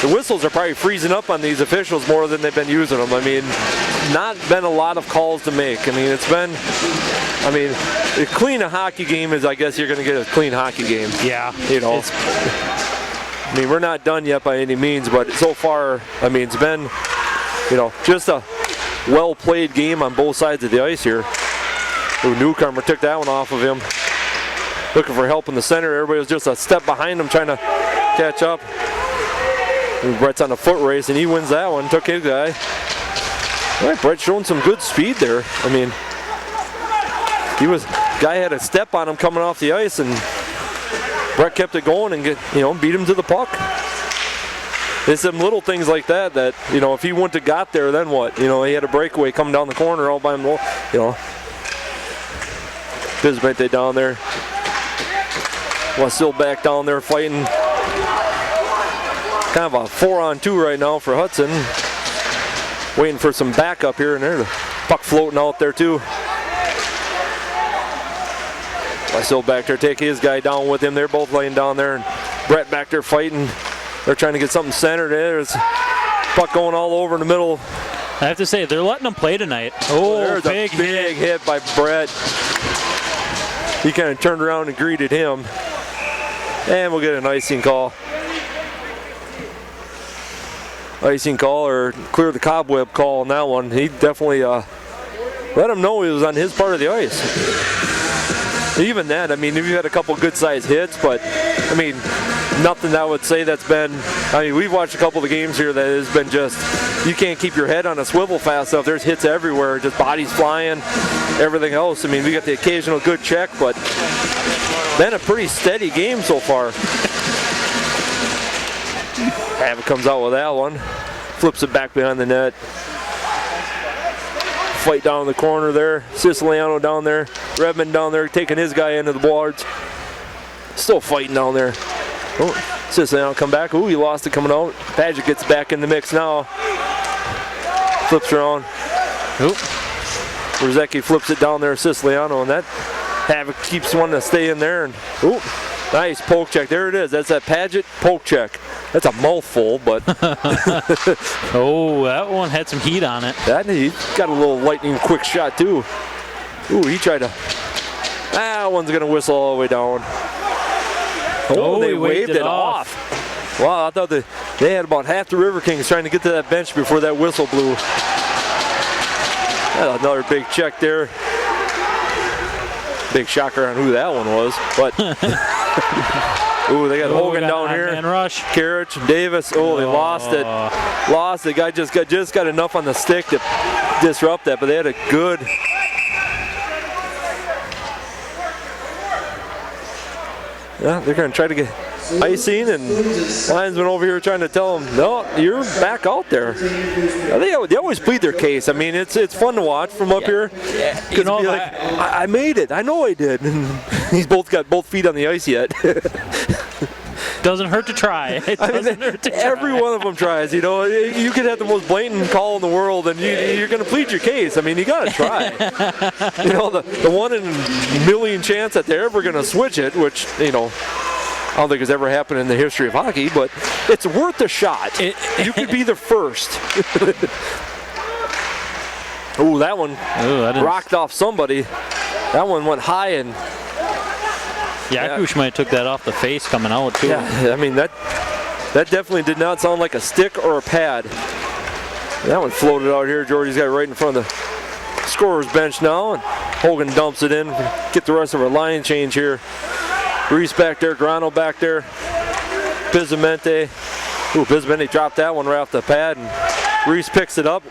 the whistles are probably freezing up on these officials more than they've been using them. I mean, not been a lot of calls to make. I mean, it's been, I mean, as clean a hockey game as I guess you're going to get a clean hockey game. Yeah. I mean, we're not done yet by any means, but so far, I mean, it's been, just a well-played game on both sides of the ice here. Ooh, Newcomer took that one off of him. Looking for help in the center. Everybody was just a step behind him trying to catch up. And Brett's on a foot race, and he wins that one. Took his guy. All right, Brett showing some good speed there. I mean, guy had a step on him coming off the ice, and Brett kept it going and beat him to the puck. There's some little things like that if he wouldn't have got there, then what? He had a breakaway coming down the corner all by himself. Bisbate down there. Well, still back down there fighting. Kind of a 4-on-2 right now for Hudson. Waiting for some backup here, and there's a puck floating out there too. Still back there, take his guy down with him. They're both laying down there, and Brett back there fighting. They're trying to get something centered. There's puck going all over in the middle. I have to say, they're letting them play tonight. Oh, there's a big hit by Brett. He kind of turned around and greeted him. And we'll get an icing call. Icing call or clear the cobweb call on that one. He definitely let him know he was on his part of the ice. Even that, I mean, we've had a couple good-sized hits, but, I mean, nothing that I would say that's been, I mean, we've watched a couple of the games here that has been just, you can't keep your head on a swivel fast enough. There's hits everywhere, just bodies flying, everything else. I mean, we got the occasional good check, but been a pretty steady game so far. Havoc comes out with that one, flips it back behind the net. Fight down in the corner there. Siciliano down there. Redmond down there taking his guy into the boards. Still fighting down there. Oh, Siciliano come back. Ooh, he lost it coming out. Padgett gets back in the mix now. Flips around. Oop. Rosecki flips it down there, Siciliano, and that Havoc keeps wanting to stay in there. And ooh, nice poke check. There it is. That's that Padgett poke check. That's a mouthful, but oh, that one had some heat on it. He got a little lightning quick shot too. Ooh, he tried to. That one's gonna whistle all the way down. Oh, they waved it off. Wow, I thought they had about half the Riverkings trying to get to that bench before that whistle blew. Another big check there. Big shocker on who that one was, but. Ooh, they got Hogan down here. Man rush. Karich, Davis. Oh, they lost it. Lost it. Guy just got enough on the stick to disrupt that, but they had a good. Yeah, they're going to try to get. icing, and linesman over here trying to tell him, no, you're back out there. They always plead their case. I mean, it's fun to watch from up here. You know, be like, I made it. I know I did. And he's got both feet on the ice yet. doesn't hurt to try. Every one of them tries. You know, you could have the most blatant call in the world, and you're going to plead your case. I mean, you got to try. You know, the 1 in a million chance that they're ever going to switch it, which, you know, I don't think it's ever happened in the history of hockey, but it's worth a shot. You could be the first. Ooh, that one rocked off somebody. That one went high, and Yakush might have took that off the face coming out too. Yeah, I mean that definitely did not sound like a stick or a pad. That one floated out here. Jordy's got it right in front of the scorer's bench now, and Hogan dumps it in. Get the rest of our line change here. Reese back there, Grano back there, Bizamente. Ooh, Bizamente dropped that one right off the pad, and Reese picks it up.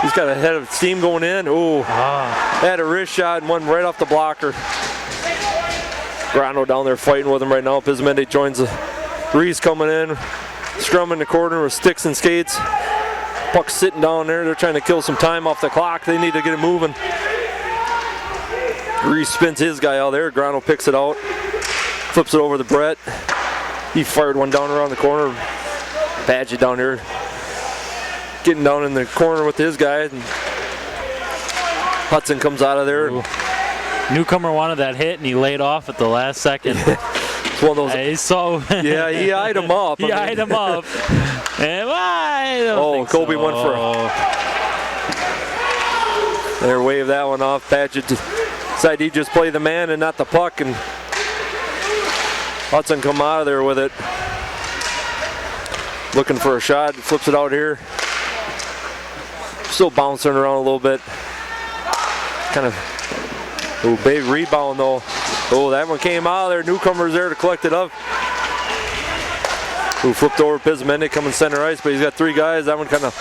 He's got a head of steam going in. Ooh, had a wrist shot and one right off the blocker. Grano down there fighting with him right now. Bizamente joins the Reese coming in, scrum in the corner with sticks and skates. Puck's sitting down there. They're trying to kill some time off the clock. They need to get it moving. Reese spins his guy out there. Grano picks it out. Flips it over to Brett. He fired one down around the corner. Badgett down here. Getting down in the corner with his guy. And Hudson comes out of there. Newcomer wanted that hit and he laid off at the last second. It's one of those. Yeah, he eyed him up. Eyed him up. And Colby went for There, wave that one off. Badgett decided he'd just play the man and not the puck, and Hudson come out of there with it. Looking for a shot, flips it out here. Still bouncing around a little bit. Kind of, big rebound though. Oh, that one came out of there. Newcomer's there to collect it up. Flipped over Bizmente coming center ice, but he's got three guys. That one kind of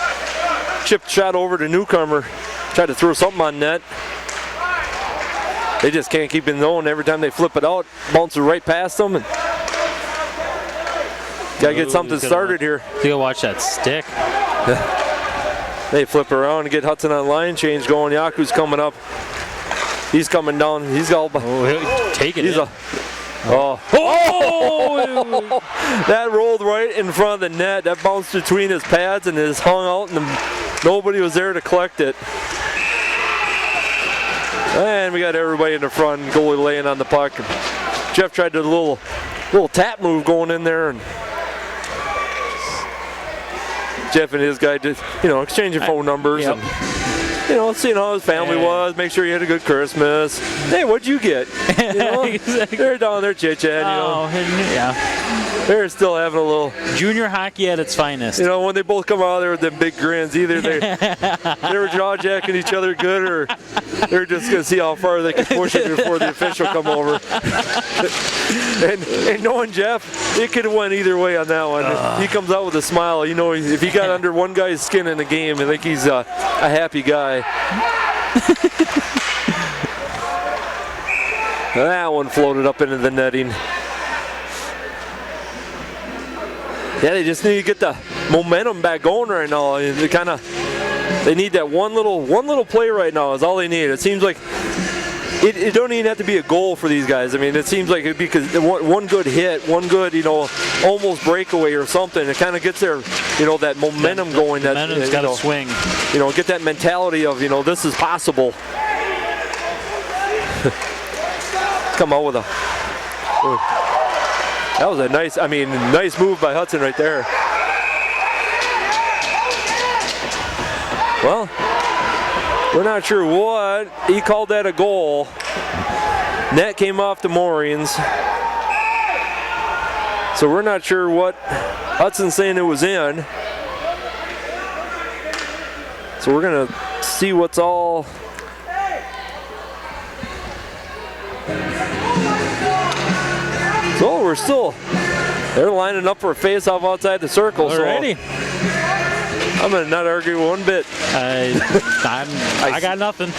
chipped shot over to Newcomer. Tried to throw something on net. They just can't keep it in zone. Every time they flip it out, bounces right past them. And gotta get something started here. You gotta watch that stick. They flip around and get Hudson on line change going. Yaku's coming up. He's coming down. He's all. He'll take it. That rolled right in front of the net. That bounced between his pads and is hung out, and nobody was there to collect it. And we got everybody in the front. Goalie laying on the puck. Jeff tried to do a little tap move going in there, and Jeff and his guy just, exchanging phone numbers. Yep. And, seeing how his family was, make sure you had a good Christmas. Hey, what'd you get? Exactly. They're down there chit-chatting, yeah. They're still having a little junior hockey at its finest. When they both come out there with them big grins, either they were jaw-jacking each other good, or they're just going to see how far they can push it before the official come over. and knowing Jeff, it could have went either way on that one. He comes out with a smile. If he got under one guy's skin in the game, I think he's a happy guy. That one floated up into the netting. Yeah, they just need to get the momentum back going right now. They need that one little play right now is all they need. It seems like it don't even have to be a goal for these guys. I mean, it seems like it'd be because one good hit, one good, almost breakaway or something. It kind of gets their, that momentum going. That momentum's got to swing. Get that mentality of, this is possible. Come out with a. That was a nice move by Hudson right there. Well, we're not sure what. He called that a goal. Net came off the moorings. So we're not sure what Hudson's saying it was in. So we're going to see what's all. So they're lining up for a face-off outside the circle. Already. I'm going to not argue one bit. I got nothing.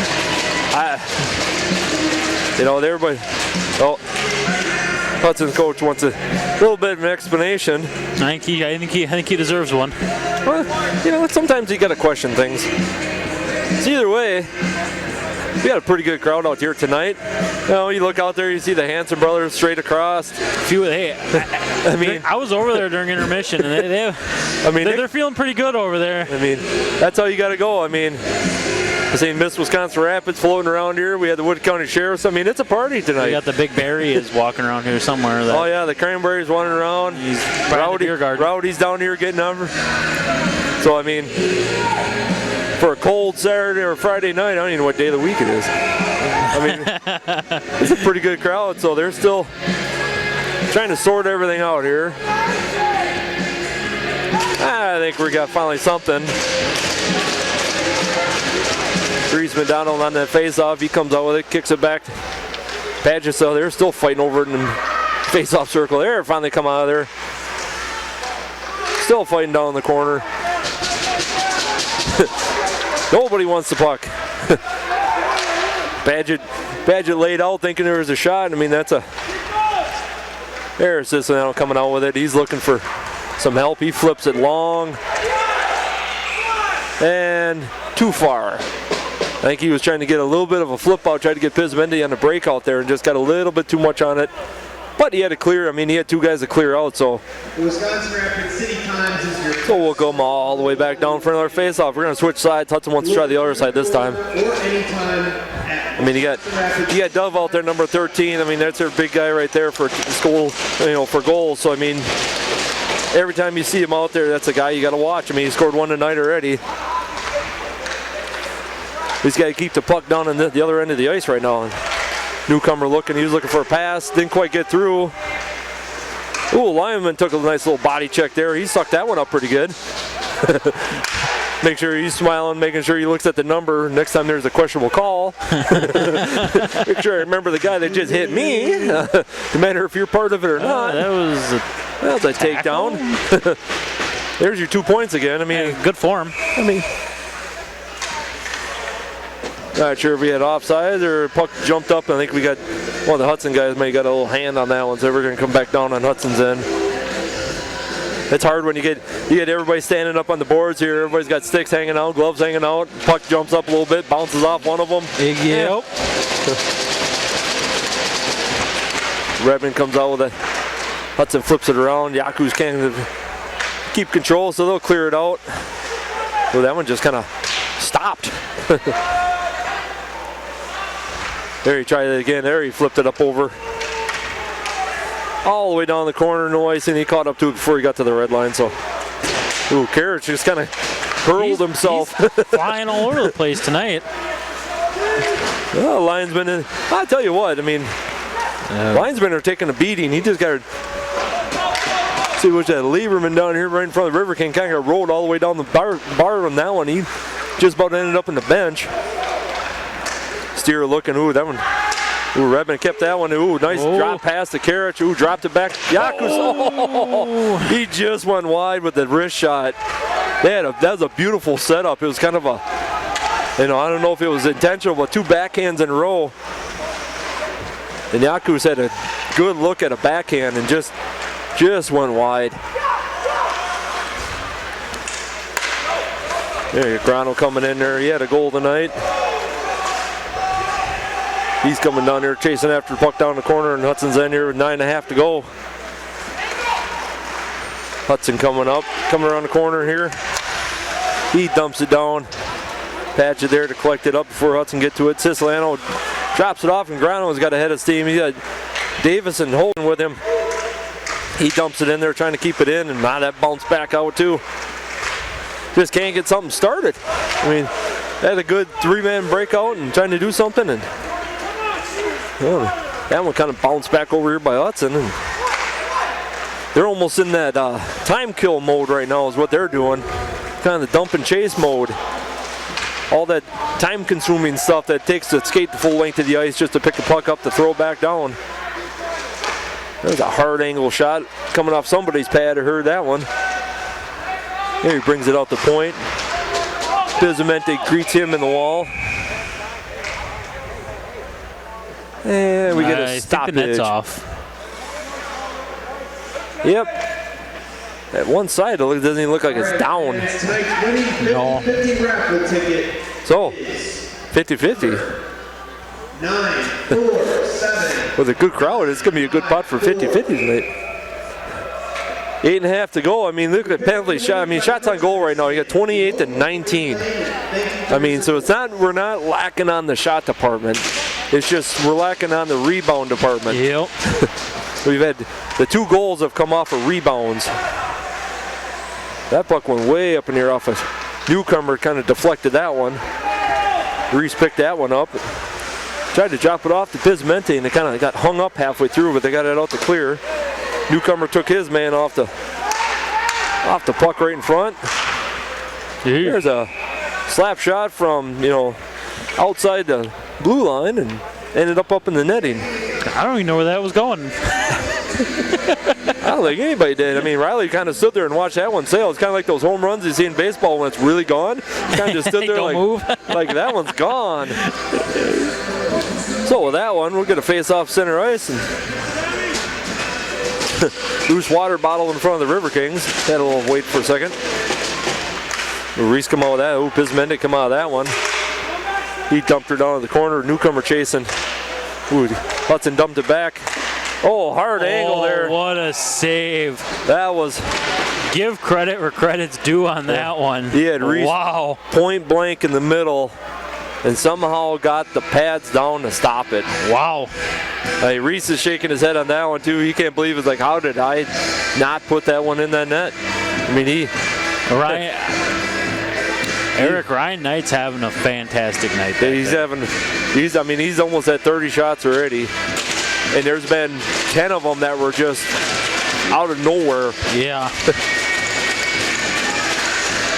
Everybody. Oh, Hudson's coach wants a little bit of an explanation. I think he deserves one. Well, you know, sometimes you got to question things. So either way, we got a pretty good crowd out here tonight. You know, you look out there, you see the Hanson brothers straight across. I mean, I was over there during intermission, and they're feeling pretty good over there. I mean, that's how you got to go. I mean, I seen Miss Wisconsin Rapids floating around here. We had the Wood County Sheriffs. I mean, it's a party tonight. We got the Big Barry is walking around here somewhere. Oh yeah, the Cranberry's running around. He's Rowdy's down here getting over. So I mean, for a cold Saturday or Friday night, I don't even know what day of the week it is. I mean, it's a pretty good crowd. So they're still trying to sort everything out here. I think we got finally something. Reese McDonald on that face-off. He comes out with it, kicks it back. Padgett, so they're still fighting over it in the face-off circle there. Finally come out of there. Still fighting down in the corner. Nobody wants the puck. Padgett laid out thinking there was a shot. I mean, that's a... There's Siciliano coming out with it. He's looking for some help. He flips it long. And too far. I think he was trying to get a little bit of a flip out, tried to get Pizmendi on the break out there and just got a little bit too much on it. But he had to clear. I mean, he had two guys to clear out, so. Wisconsin Rapids City Times is your. So we'll go all the way back down for another face-off. We're going to switch sides. Hudson wants to try the other side this time. Or anytime. I mean, you got Dove out there, number 13. I mean, that's their big guy right there for goal, for goals. So I mean, every time you see him out there, that's a guy you got to watch. I mean, he scored one tonight already. He's got to keep the puck down on the other end of the ice right now. Newcomer looking, he was looking for a pass, didn't quite get through. Ooh, Lyman took a nice little body check there. He sucked that one up pretty good. Make sure he's smiling, making sure he looks at the number next time there's a questionable call. Make sure I remember the guy that just hit me, no matter if you're part of it or not. That was a takedown. There's your 2 points again. I mean, good form. I mean, not sure if we had offside or puck jumped up. I think we got one of the Hudson guys may got a little hand on that one, so we're going to come back down on Hudson's end. It's hard when you get everybody standing up on the boards here. Everybody's got sticks hanging out, gloves hanging out. Puck jumps up a little bit, bounces off one of them. Yep. Redmond comes out with it. Hudson flips it around. Yaku's can't keep control, so they'll clear it out. So that one just kind of stopped. There he tried it again. There he flipped it up over. All the way down the corner, no ice, and he caught up to it before he got to the red line. So, ooh, Karich just kind of hurled himself. He's flying all over the place tonight. Well, linesmen, I'll tell you what, I mean, linesmen are taking a beating. He just got see what's that Lieberman down here right in front of the Riverking, kind of got rolled all the way down the bar on that one. He just about ended up in the bench. Steer looking, ooh, that one. Ooh, Redmond kept that one. Ooh, nice drop pass to Karich. Ooh, dropped it back. Yakus, he just went wide with the wrist shot. That was a beautiful setup. It was kind of a, I don't know if it was intentional, but two backhands in a row. And Yakus had a good look at a backhand and just went wide. There you go, Grano coming in there. He had a goal tonight. He's coming down there chasing after the puck down the corner, and Hudson's in here with 9.5 to go. Hudson coming around the corner here. He dumps it down. Padgett there to collect it up before Hudson get to it. Siciliano drops it off, and Grano's got a head of steam. He got Davison holding with him. He dumps it in there trying to keep it in, and now that bounced back out too. Just can't get something started. I mean, they had a good three-man breakout and trying to do something, and that one kind of bounced back over here by Hudson. And they're almost in that time kill mode right now is what they're doing. Kind of the dump and chase mode. All that time consuming stuff that takes to skate the full length of the ice just to pick the puck up to throw back down. There's a hard angle shot coming off somebody's pad. I heard that one. There he brings it out the point. Pizmendi greets him in the wall. And we get a stoppage. I think the net's off. Yep. At one side, it doesn't even look like it's down. Tonight's winning No. 50 raffle ticket So, 50-50. 9, 4, 7. With a good crowd, it's going to be a good pot for 50-50 tonight. 8.5 to go. I mean, look at penalty shot. I mean, shots on goal right now. You got 28 to 19. I mean, so it's not, we're not lacking on the shot department. It's just we're lacking on the rebound department. Yep. We've had the 2 goals have come off of rebounds. That puck went way up in here off a newcomer, kind of deflected that one. Reese picked that one up. Tried to drop it off to Pismente, and it kind of got hung up halfway through, but they got it out to clear. Newcomer took his man off the puck right in front. There's a slap shot from, outside the blue line and ended up in the netting. I don't even know where that was going. I don't think anybody did. I mean, Riley kind of stood there and watched that one sail. It's kind of like those home runs you see in baseball when it's really gone. Kind of just stood there Don't move. like that one's gone. So with that one, we're going to face off center ice and loose water bottle in front of the Riverkings. Had a little wait for a second. Reese come out with that. Oh, Pismente come out of that one. He dumped her down to the corner. Newcomer chasing. Ooh, Hudson dumped it back. Oh, hard angle there. What a save. That was. Give credit where credit's due on that one. He had Reese point blank in the middle and somehow got the pads down to stop it. Wow. Reese is shaking his head on that one too. He can't believe it's like, how did I not put that one in that net? I mean, Eric Ryan Knight's having a fantastic night. He's almost at 30 shots already. And there's been 10 of them that were just out of nowhere. Yeah.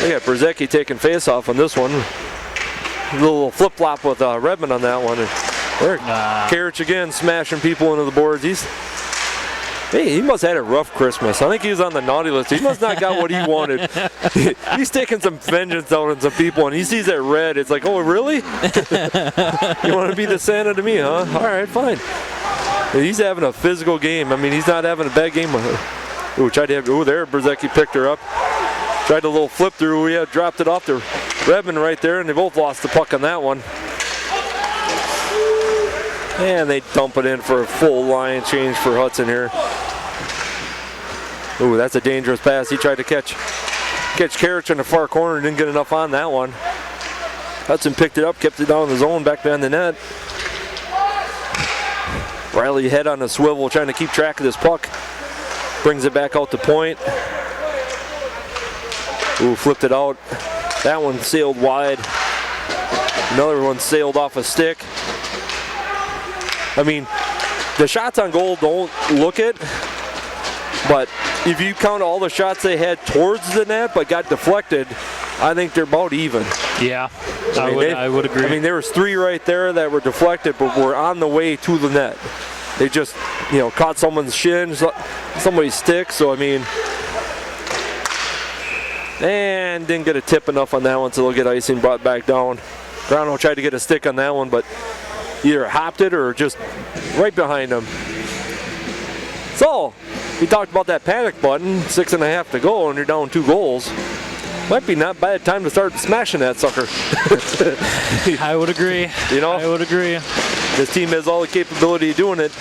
They got Brzezicki taking face off on this one. A little flip-flop with Redmond on that one. And Karich again smashing people into the boards. He must have had a rough Christmas. I think he was on the naughty list. He must not got what he wanted. He's taking some vengeance out on some people, and he sees that red. It's like, oh, really? You want to be the Santa to me, huh? All right, fine. He's having a physical game. I mean, he's not having a bad game. There, Brzezicki picked her up. Tried a little flip through. We dropped it off to Redmond right there, and they both lost the puck on that one. And they dump it in for a full line change for Hudson here. Ooh, that's a dangerous pass. He tried to catch Karich in the far corner and didn't get enough on that one. Hudson picked it up, kept it down in the zone, back behind the net. Riley head on a swivel trying to keep track of this puck. Brings it back out to point. Ooh, flipped it out. That one sailed wide. Another one sailed off a stick. I mean, the shots on goal don't look it, but if you count all the shots they had towards the net but got deflected, I think they're about even. Yeah, I would agree. I mean, there was 3 right there that were deflected but were on the way to the net. They just, caught someone's shin, somebody's stick, so I mean, and didn't get a tip enough on that one, so they'll get icing brought back down. Grano tried to get a stick on that one, but either hopped it or just right behind him. So, we talked about that panic button, 6.5 to go, and you're down 2 goals. Might be not bad time to start smashing that sucker. I would agree. I would agree. This team has all the capability of doing it.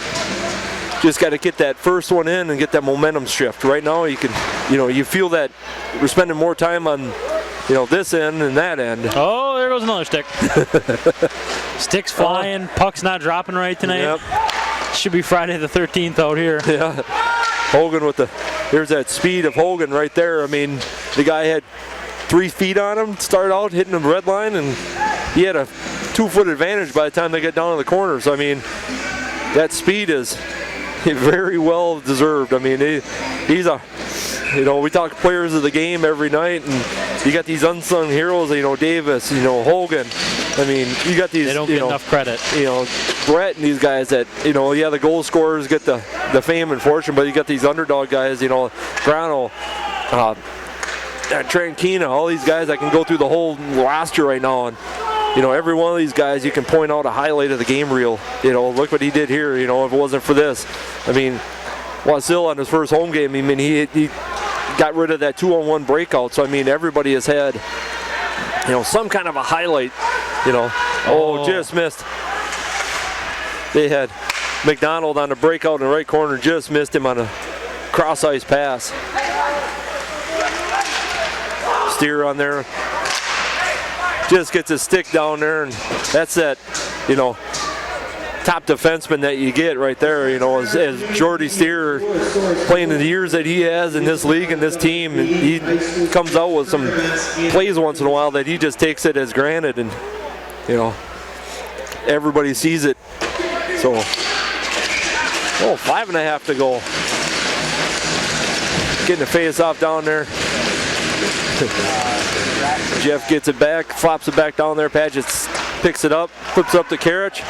Just got to get that first one in and get that momentum shift. Right now, you can, you feel that we're spending more time on, this end and that end. Oh, there goes another stick. Sticks flying, puck's not dropping right tonight. Yep. Should be Friday the 13th out here. Yeah. Hogan there's that speed of Hogan right there. I mean, the guy had 3 feet on him, started out hitting the red line, and he had a 2-foot advantage by the time they get down to the corner. So, I mean, that speed is very well deserved. I mean, he's a, we talk players of the game every night, and you got these unsung heroes, Davis, Hogan. I mean, you got these. They don't get enough credit. Brett and these guys that, the goal scorers get the fame and fortune, but you got these underdog guys, Grano, Trankina, all these guys that can go through the whole roster right now, and every one of these guys you can point out a highlight of the game reel. Look what he did here. If it wasn't for this, I mean, Wasil on his first home game. I mean, he got rid of that 2-on-1 breakout. So I mean, everybody has had, you know, some kind of a highlight. You know, just missed. They had McDonald on the breakout in the right corner, just missed him on a cross ice pass. Steer on there, just gets his stick down there, and that's that, you know, top defenseman that you get right there, you know, as Jordy Steer playing in the years that he has in this league and this team, he comes out with some plays once in a while that he just takes it as granted, and, you know, everybody sees it. So, 5.5 to go. Getting the face off down there. Jeff gets it back, flops it back down there. Paget picks it up, flips up to Karich.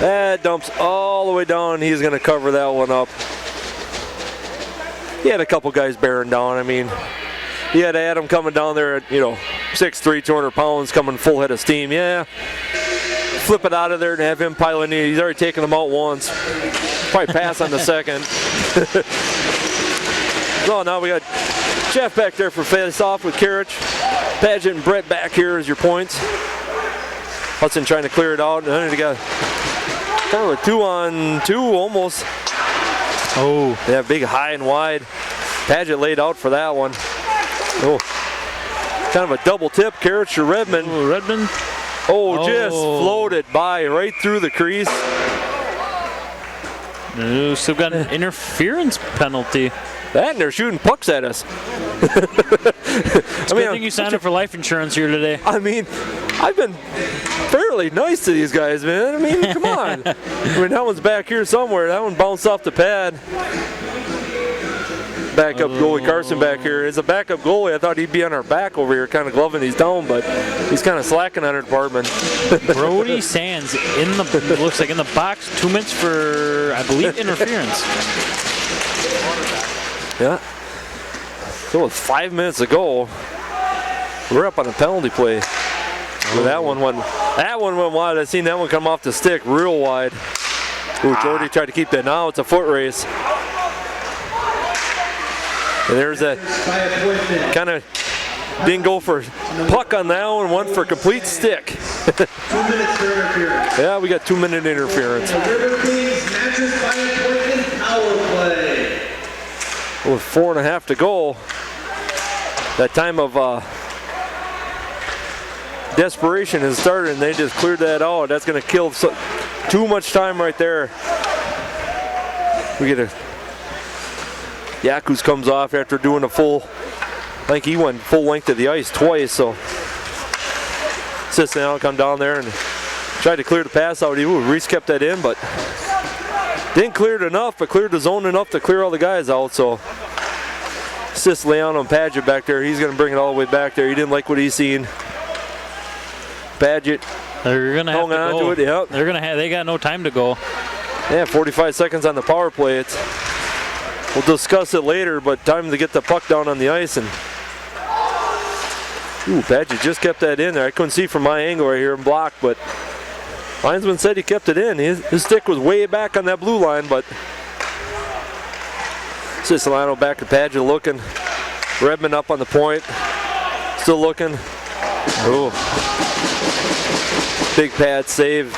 That dumps all the way down. He's going to cover that one up. He had a couple guys bearing down. I mean, he had Adam coming down there at, you know, 6'3", 200 pounds, coming full head of steam. Yeah. Flip it out of there and have him piling in. He's already taken them out once. Probably pass on the second. So now we got Jeff back there for face-off with Karich. Paget and Brett back here as your points. Hudson trying to clear it out. And then you got kind of a 2-on-2 almost. Oh. Yeah, big high and wide. Paget laid out for that one. Oh. Kind of a double tip. Karich to Redmond. Oh, Redmond. Oh, just floated by right through the crease. Ooh, still got an interference penalty. That and they're shooting pucks at us. It's a good thing you signed up for life insurance here today. I mean, I've been fairly nice to these guys, man. I mean, come on. I mean, that one's back here somewhere. That one bounced off the pad. Backup goalie Carson back here. As a backup goalie, I thought he'd be on our back over here, kind of gloving these down, but he's kind of slacking on our department. Brody Sands in the looks like in the box. 2 minutes for, I believe, interference. Yeah. So with 5 minutes to go, we're up on a penalty play. That one went wide. I seen that one come off the stick real wide. Ooh, Jordy tried to keep that. Now it's a foot race. And there's that kind of didn't go for puck on that one, went for complete stick. 2 minutes for interference. Yeah, we got 2-minute interference. The Riverkings matches by appointment power play. With 4.5 to go, that time of desperation has started, and they just cleared that out. That's going to kill too much time right there. We get a Yakus comes off after doing a full, I think he went full length of the ice twice, so Siciliano come down there and tried to clear the pass out. Reese kept that in, but didn't clear it enough, but cleared the zone enough to clear all the guys out, so Siciliano and Paget back there, he's going to bring it all the way back there. He didn't like what he's seen. Paget they're going to have to go. To it, yep. They got no time to go. Yeah, 45 seconds on the power play. We'll discuss it later, but time to get the puck down on the ice. And Paget just kept that in there. I couldn't see from my angle right here and blocked, but linesman said he kept it in. His stick was way back on that blue line, but Siciliano back to Paget looking. Redmond up on the point. Still looking. Ooh. Big pad save.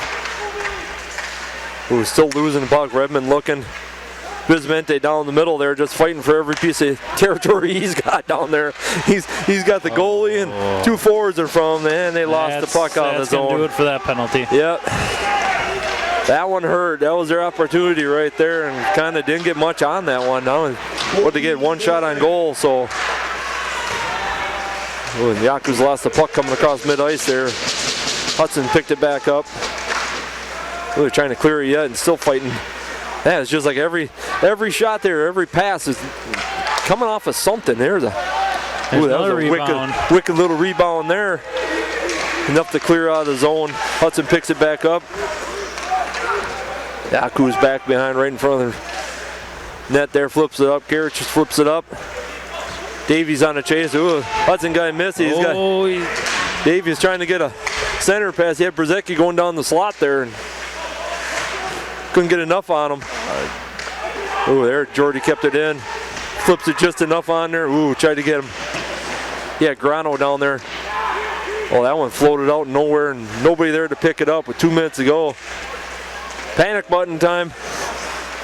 Ooh, still losing the puck. Redmond looking. Bismente down the middle there, just fighting for every piece of territory he's got down there. He's got the goalie and 2 forwards in front of him, and they lost the puck out of the zone. That's gonna do it for that penalty. Yep. That one hurt. That was their opportunity right there, and kind of didn't get much on that one. Now, what they get, 1 shot on goal, so. Ooh, and Yaku's lost the puck coming across mid-ice there. Hudson picked it back up. Ooh, they're trying to clear it yet and still fighting. Yeah, it's just like every shot there, every pass is coming off of something. That was a wicked little rebound there. Enough to clear out of the zone. Hudson picks it back up. Yaku's back behind right in front of the net there, flips it up. Garrett just flips it up. Davies on the chase. Ooh, Hudson guy missed. Davies trying to get a center pass. He had Brzezicki going down the slot there and couldn't get enough on him. Ooh, there, Jordy kept it in. Flips it just enough on there. Ooh, tried to get him. Yeah, Grano down there. Oh, that one floated out nowhere and nobody there to pick it up with 2 minutes to go. Panic button time.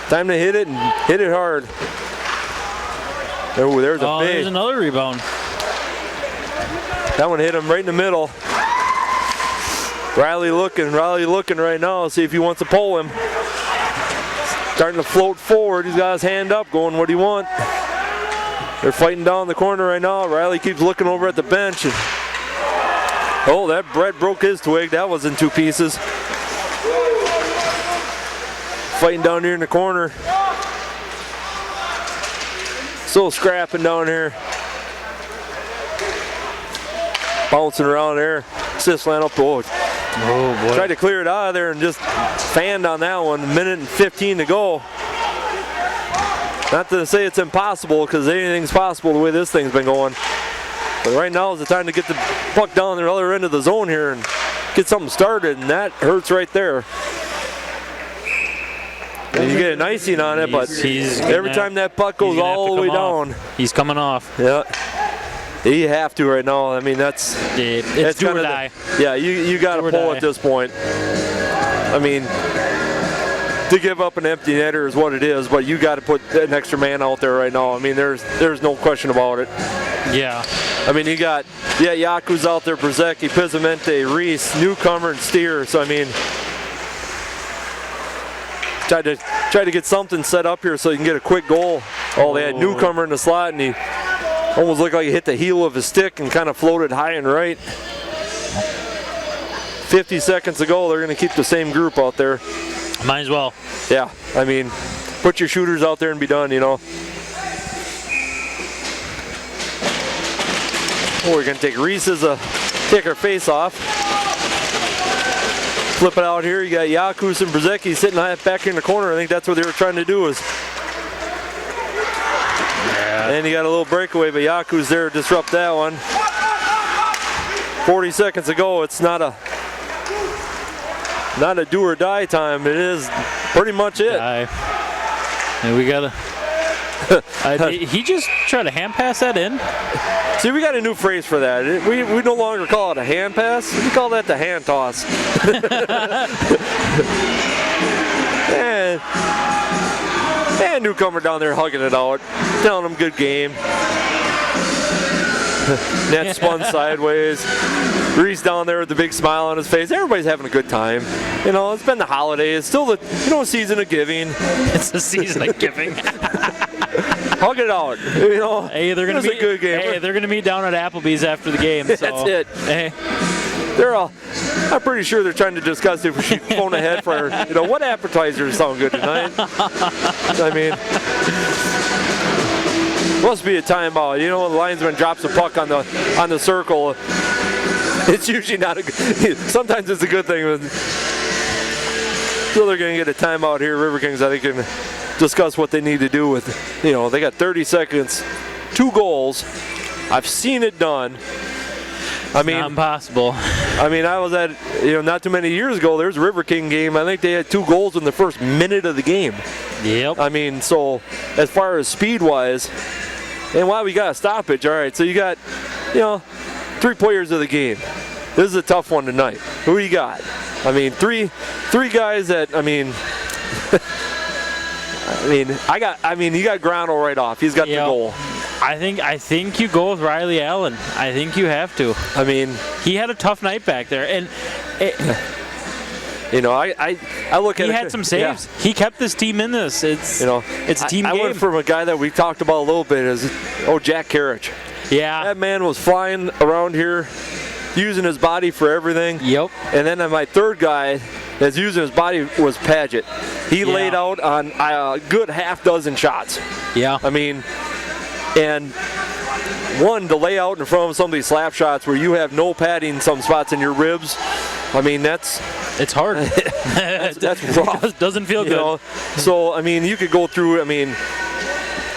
Time to hit it and hit it hard. Oh, there's a big. There's another rebound. That one hit him right in the middle. Riley looking right now. See if he wants to pull him. Starting to float forward. He's got his hand up, going, what do you want? They're fighting down the corner right now. Riley keeps looking over at the bench. And oh, that Brett broke his twig. That was in 2 pieces. Fighting down here in the corner. Still scrapping down here. Bouncing around there. Sisland up. Oh, boy. Tried to clear it out of there and just fanned on that one. 1:15 to go. Not to say it's impossible, because anything's possible the way this thing's been going. But right now is the time to get the puck down the other end of the zone here and get something started, and that hurts right there. And you get an icing on it, but every time that puck goes all the way down. He's coming off. Yeah. You have to right now. I mean, it's do or die. Yeah, you got to pull at this point. I mean, to give up an empty netter is what it is, but you got to put an extra man out there right now. I mean, there's no question about it. Yeah. I mean, you got Yaku's out there, Brzezicki, Pizzamente, Reese, Newcomer, and Steer. So I mean, try to get something set up here so you can get a quick goal. Oh, they had Newcomer in the slot, and he almost looked like he hit the heel of his stick and kind of floated high and right. 50 seconds to go. They're going to keep the same group out there. Might as well. Yeah, I mean, put your shooters out there and be done, you know. Oh, we're going to take Reese's take our face off. Flip it out here. You got Yakus and Brzezicki sitting back in the corner. I think that's what they were trying to do. And you got a little breakaway, but Yaku's there to disrupt that one. 40 seconds to go. It's not a do or die time. It is pretty much it. And we gotta. He just tried to hand pass that in. See, we got a new phrase for that. We no longer call it a hand pass. We call that the hand toss. And Newcomer down there hugging it out, telling him good game. Net spun sideways. Reese down there with the big smile on his face. Everybody's having a good time. You know, it's been the holidays. It's still the season of giving. It's the season of giving. Hug it out. You know, hey, they're gonna meet. A good game. Hey, they're gonna meet down at Applebee's after the game. So. That's it. Hey. I'm pretty sure they're trying to discuss if we should phone ahead for, what appetizers sound good tonight. I mean, must be a timeout. You know, the linesman drops a puck on the circle. It's usually not a good. Sometimes it's a good thing. So they're going to get a timeout here. Riverkings, I think, can discuss what they need to do with. They got 30 seconds, 2 goals. I've seen it done. I mean, not impossible. I mean, I was at, not too many years ago, there's a River King game. I think they had 2 goals in the first minute of the game. Yep. I mean, so as far as speed-wise, and why we got a stoppage, all right, so you got, 3 players of the game. This is a tough one tonight. Who you got? I mean, three guys that, you got Grano right off. He's got the goal. I think you go with Riley Allen. I think you have to. I mean, he had a tough night back there, and I look at he had some saves. Yeah. He kept this team in this. It's a team game. I went from a guy that we talked about a little bit as Jack Karich. Yeah, that man was flying around here, using his body for everything. Yep. And then my third guy that's using his body was Paget. He laid out on a good half dozen shots. Yeah. I mean. And one, to lay out in front of some of these slap shots where you have no padding some spots in your ribs, I mean, it's hard. that's rough. It doesn't feel good. So, I mean, you could go through,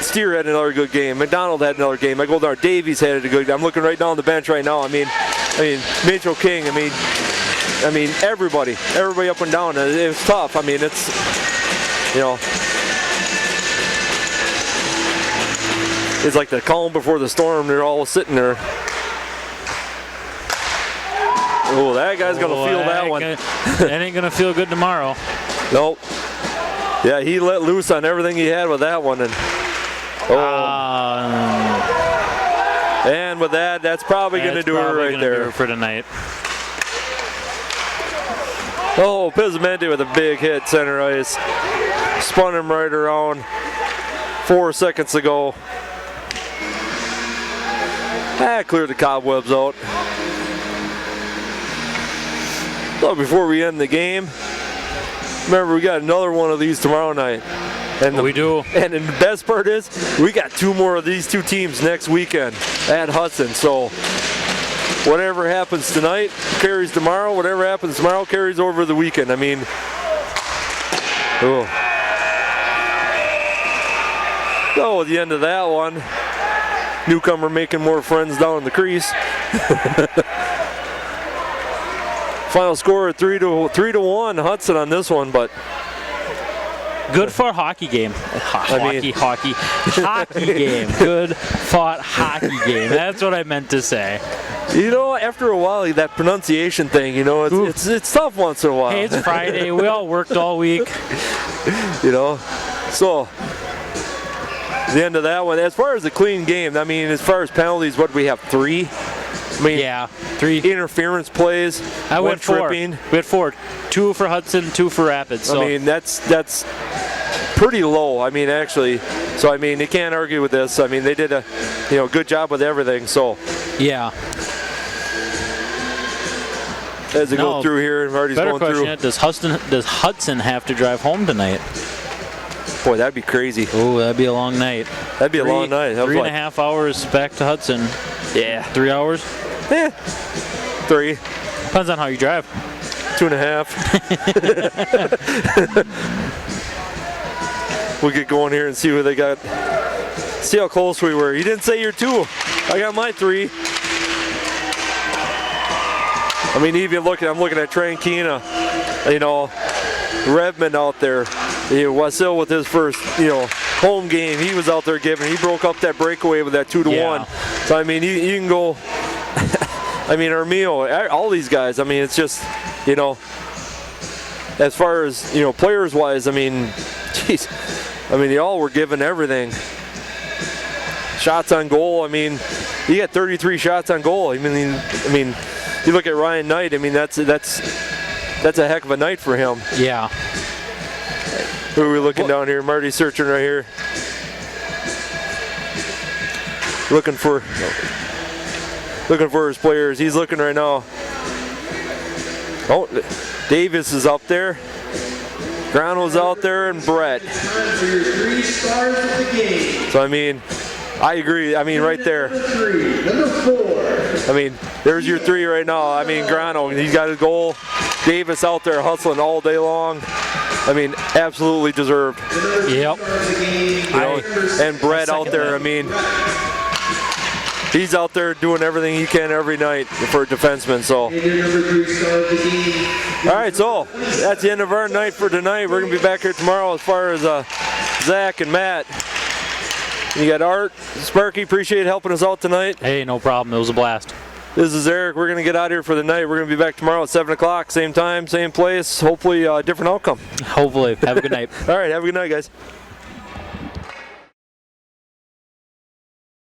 Steer had another good game. McDonald had another game. I go down, Davies had a good game. I'm looking right down the bench right now. I mean, Mitchell King, everybody up and down. It was tough. I mean, it's, it's like the calm before the storm. They're all sitting there. Oh, that guy's going to feel that one. That ain't going to feel good tomorrow. Nope. Yeah, he let loose on everything he had with that one. And and with that, that's probably going to do it right there. Do it for tonight. Oh, Pizzimente with a big hit center ice. Spun him right around. 4 seconds to go. Cleared the cobwebs out. So before we end the game, remember we got another one of these tomorrow night. And we do. And the best part is, we got 2 more of these 2 teams next weekend at Hudson. So whatever happens tonight carries tomorrow. Whatever happens tomorrow carries over the weekend. I mean, So at the end of that one, newcomer making more friends down in the crease. Final score 3-1 Hudson on this one, but good fought hockey game. Hockey game. Good fought hockey game. That's what I meant to say. You know, after a while, that pronunciation thing, you know, it's tough once in a while. Hey, it's Friday. We all worked all week. You know, so the end of that one. As far as the clean game, I mean, as far as penalties, what do we have? 3? I mean, yeah, 3 interference plays. I went 4. Tripping. We had 4. 2 for Hudson, 2 for Rapids. So. I mean, that's pretty low. I mean, actually. So I mean, you can't argue with this. I mean, they did a good job with everything. So yeah. As we go through here, Marty's going through. Does Hudson have to drive home tonight? Boy, that'd be crazy. Oh, that'd be a long night. That'd be a long night. 3.5 hours back to Hudson. Yeah. 3 hours? Yeah. 3. Depends on how you drive. 2.5. We'll get going here and see what they got. See how close we were. You didn't say your 2. I got my 3. I mean, even I'm looking at Trankina, Redmond out there. Wasil with his first, home game. He was out there giving. He broke up that breakaway with that 2-1. So I mean, you can go. I mean, Armio, all these guys. I mean, it's just, as far as players wise. I mean, geez. I mean, they all were giving everything. Shots on goal. I mean, you got 33 shots on goal. I mean, you look at Ryan Knight. I mean, that's a heck of a night for him. Yeah. Who are we looking down here? Marty's searching right here. Looking for his players. He's looking right now. Oh, Davis is up there. Grano's out there, and Brett. So I mean, I agree. I mean, right there. Number 4. I mean, there's your 3 right now. I mean, Grano, he's got his goal. Davis out there hustling all day long. I mean, absolutely deserved. Yep. And Brett out there, I mean, he's out there doing everything he can every night for a defenseman. So, all right, so that's the end of our night for tonight. We're going to be back here tomorrow as far as Zach and Matt. You got Art, Sparky, appreciate helping us out tonight. Hey, no problem. It was a blast. This is Eric. We're going to get out of here for the night. We're going to be back tomorrow at 7 o'clock, same time, same place. Hopefully a different outcome. Hopefully. Have a good night. All right, have a good night, guys.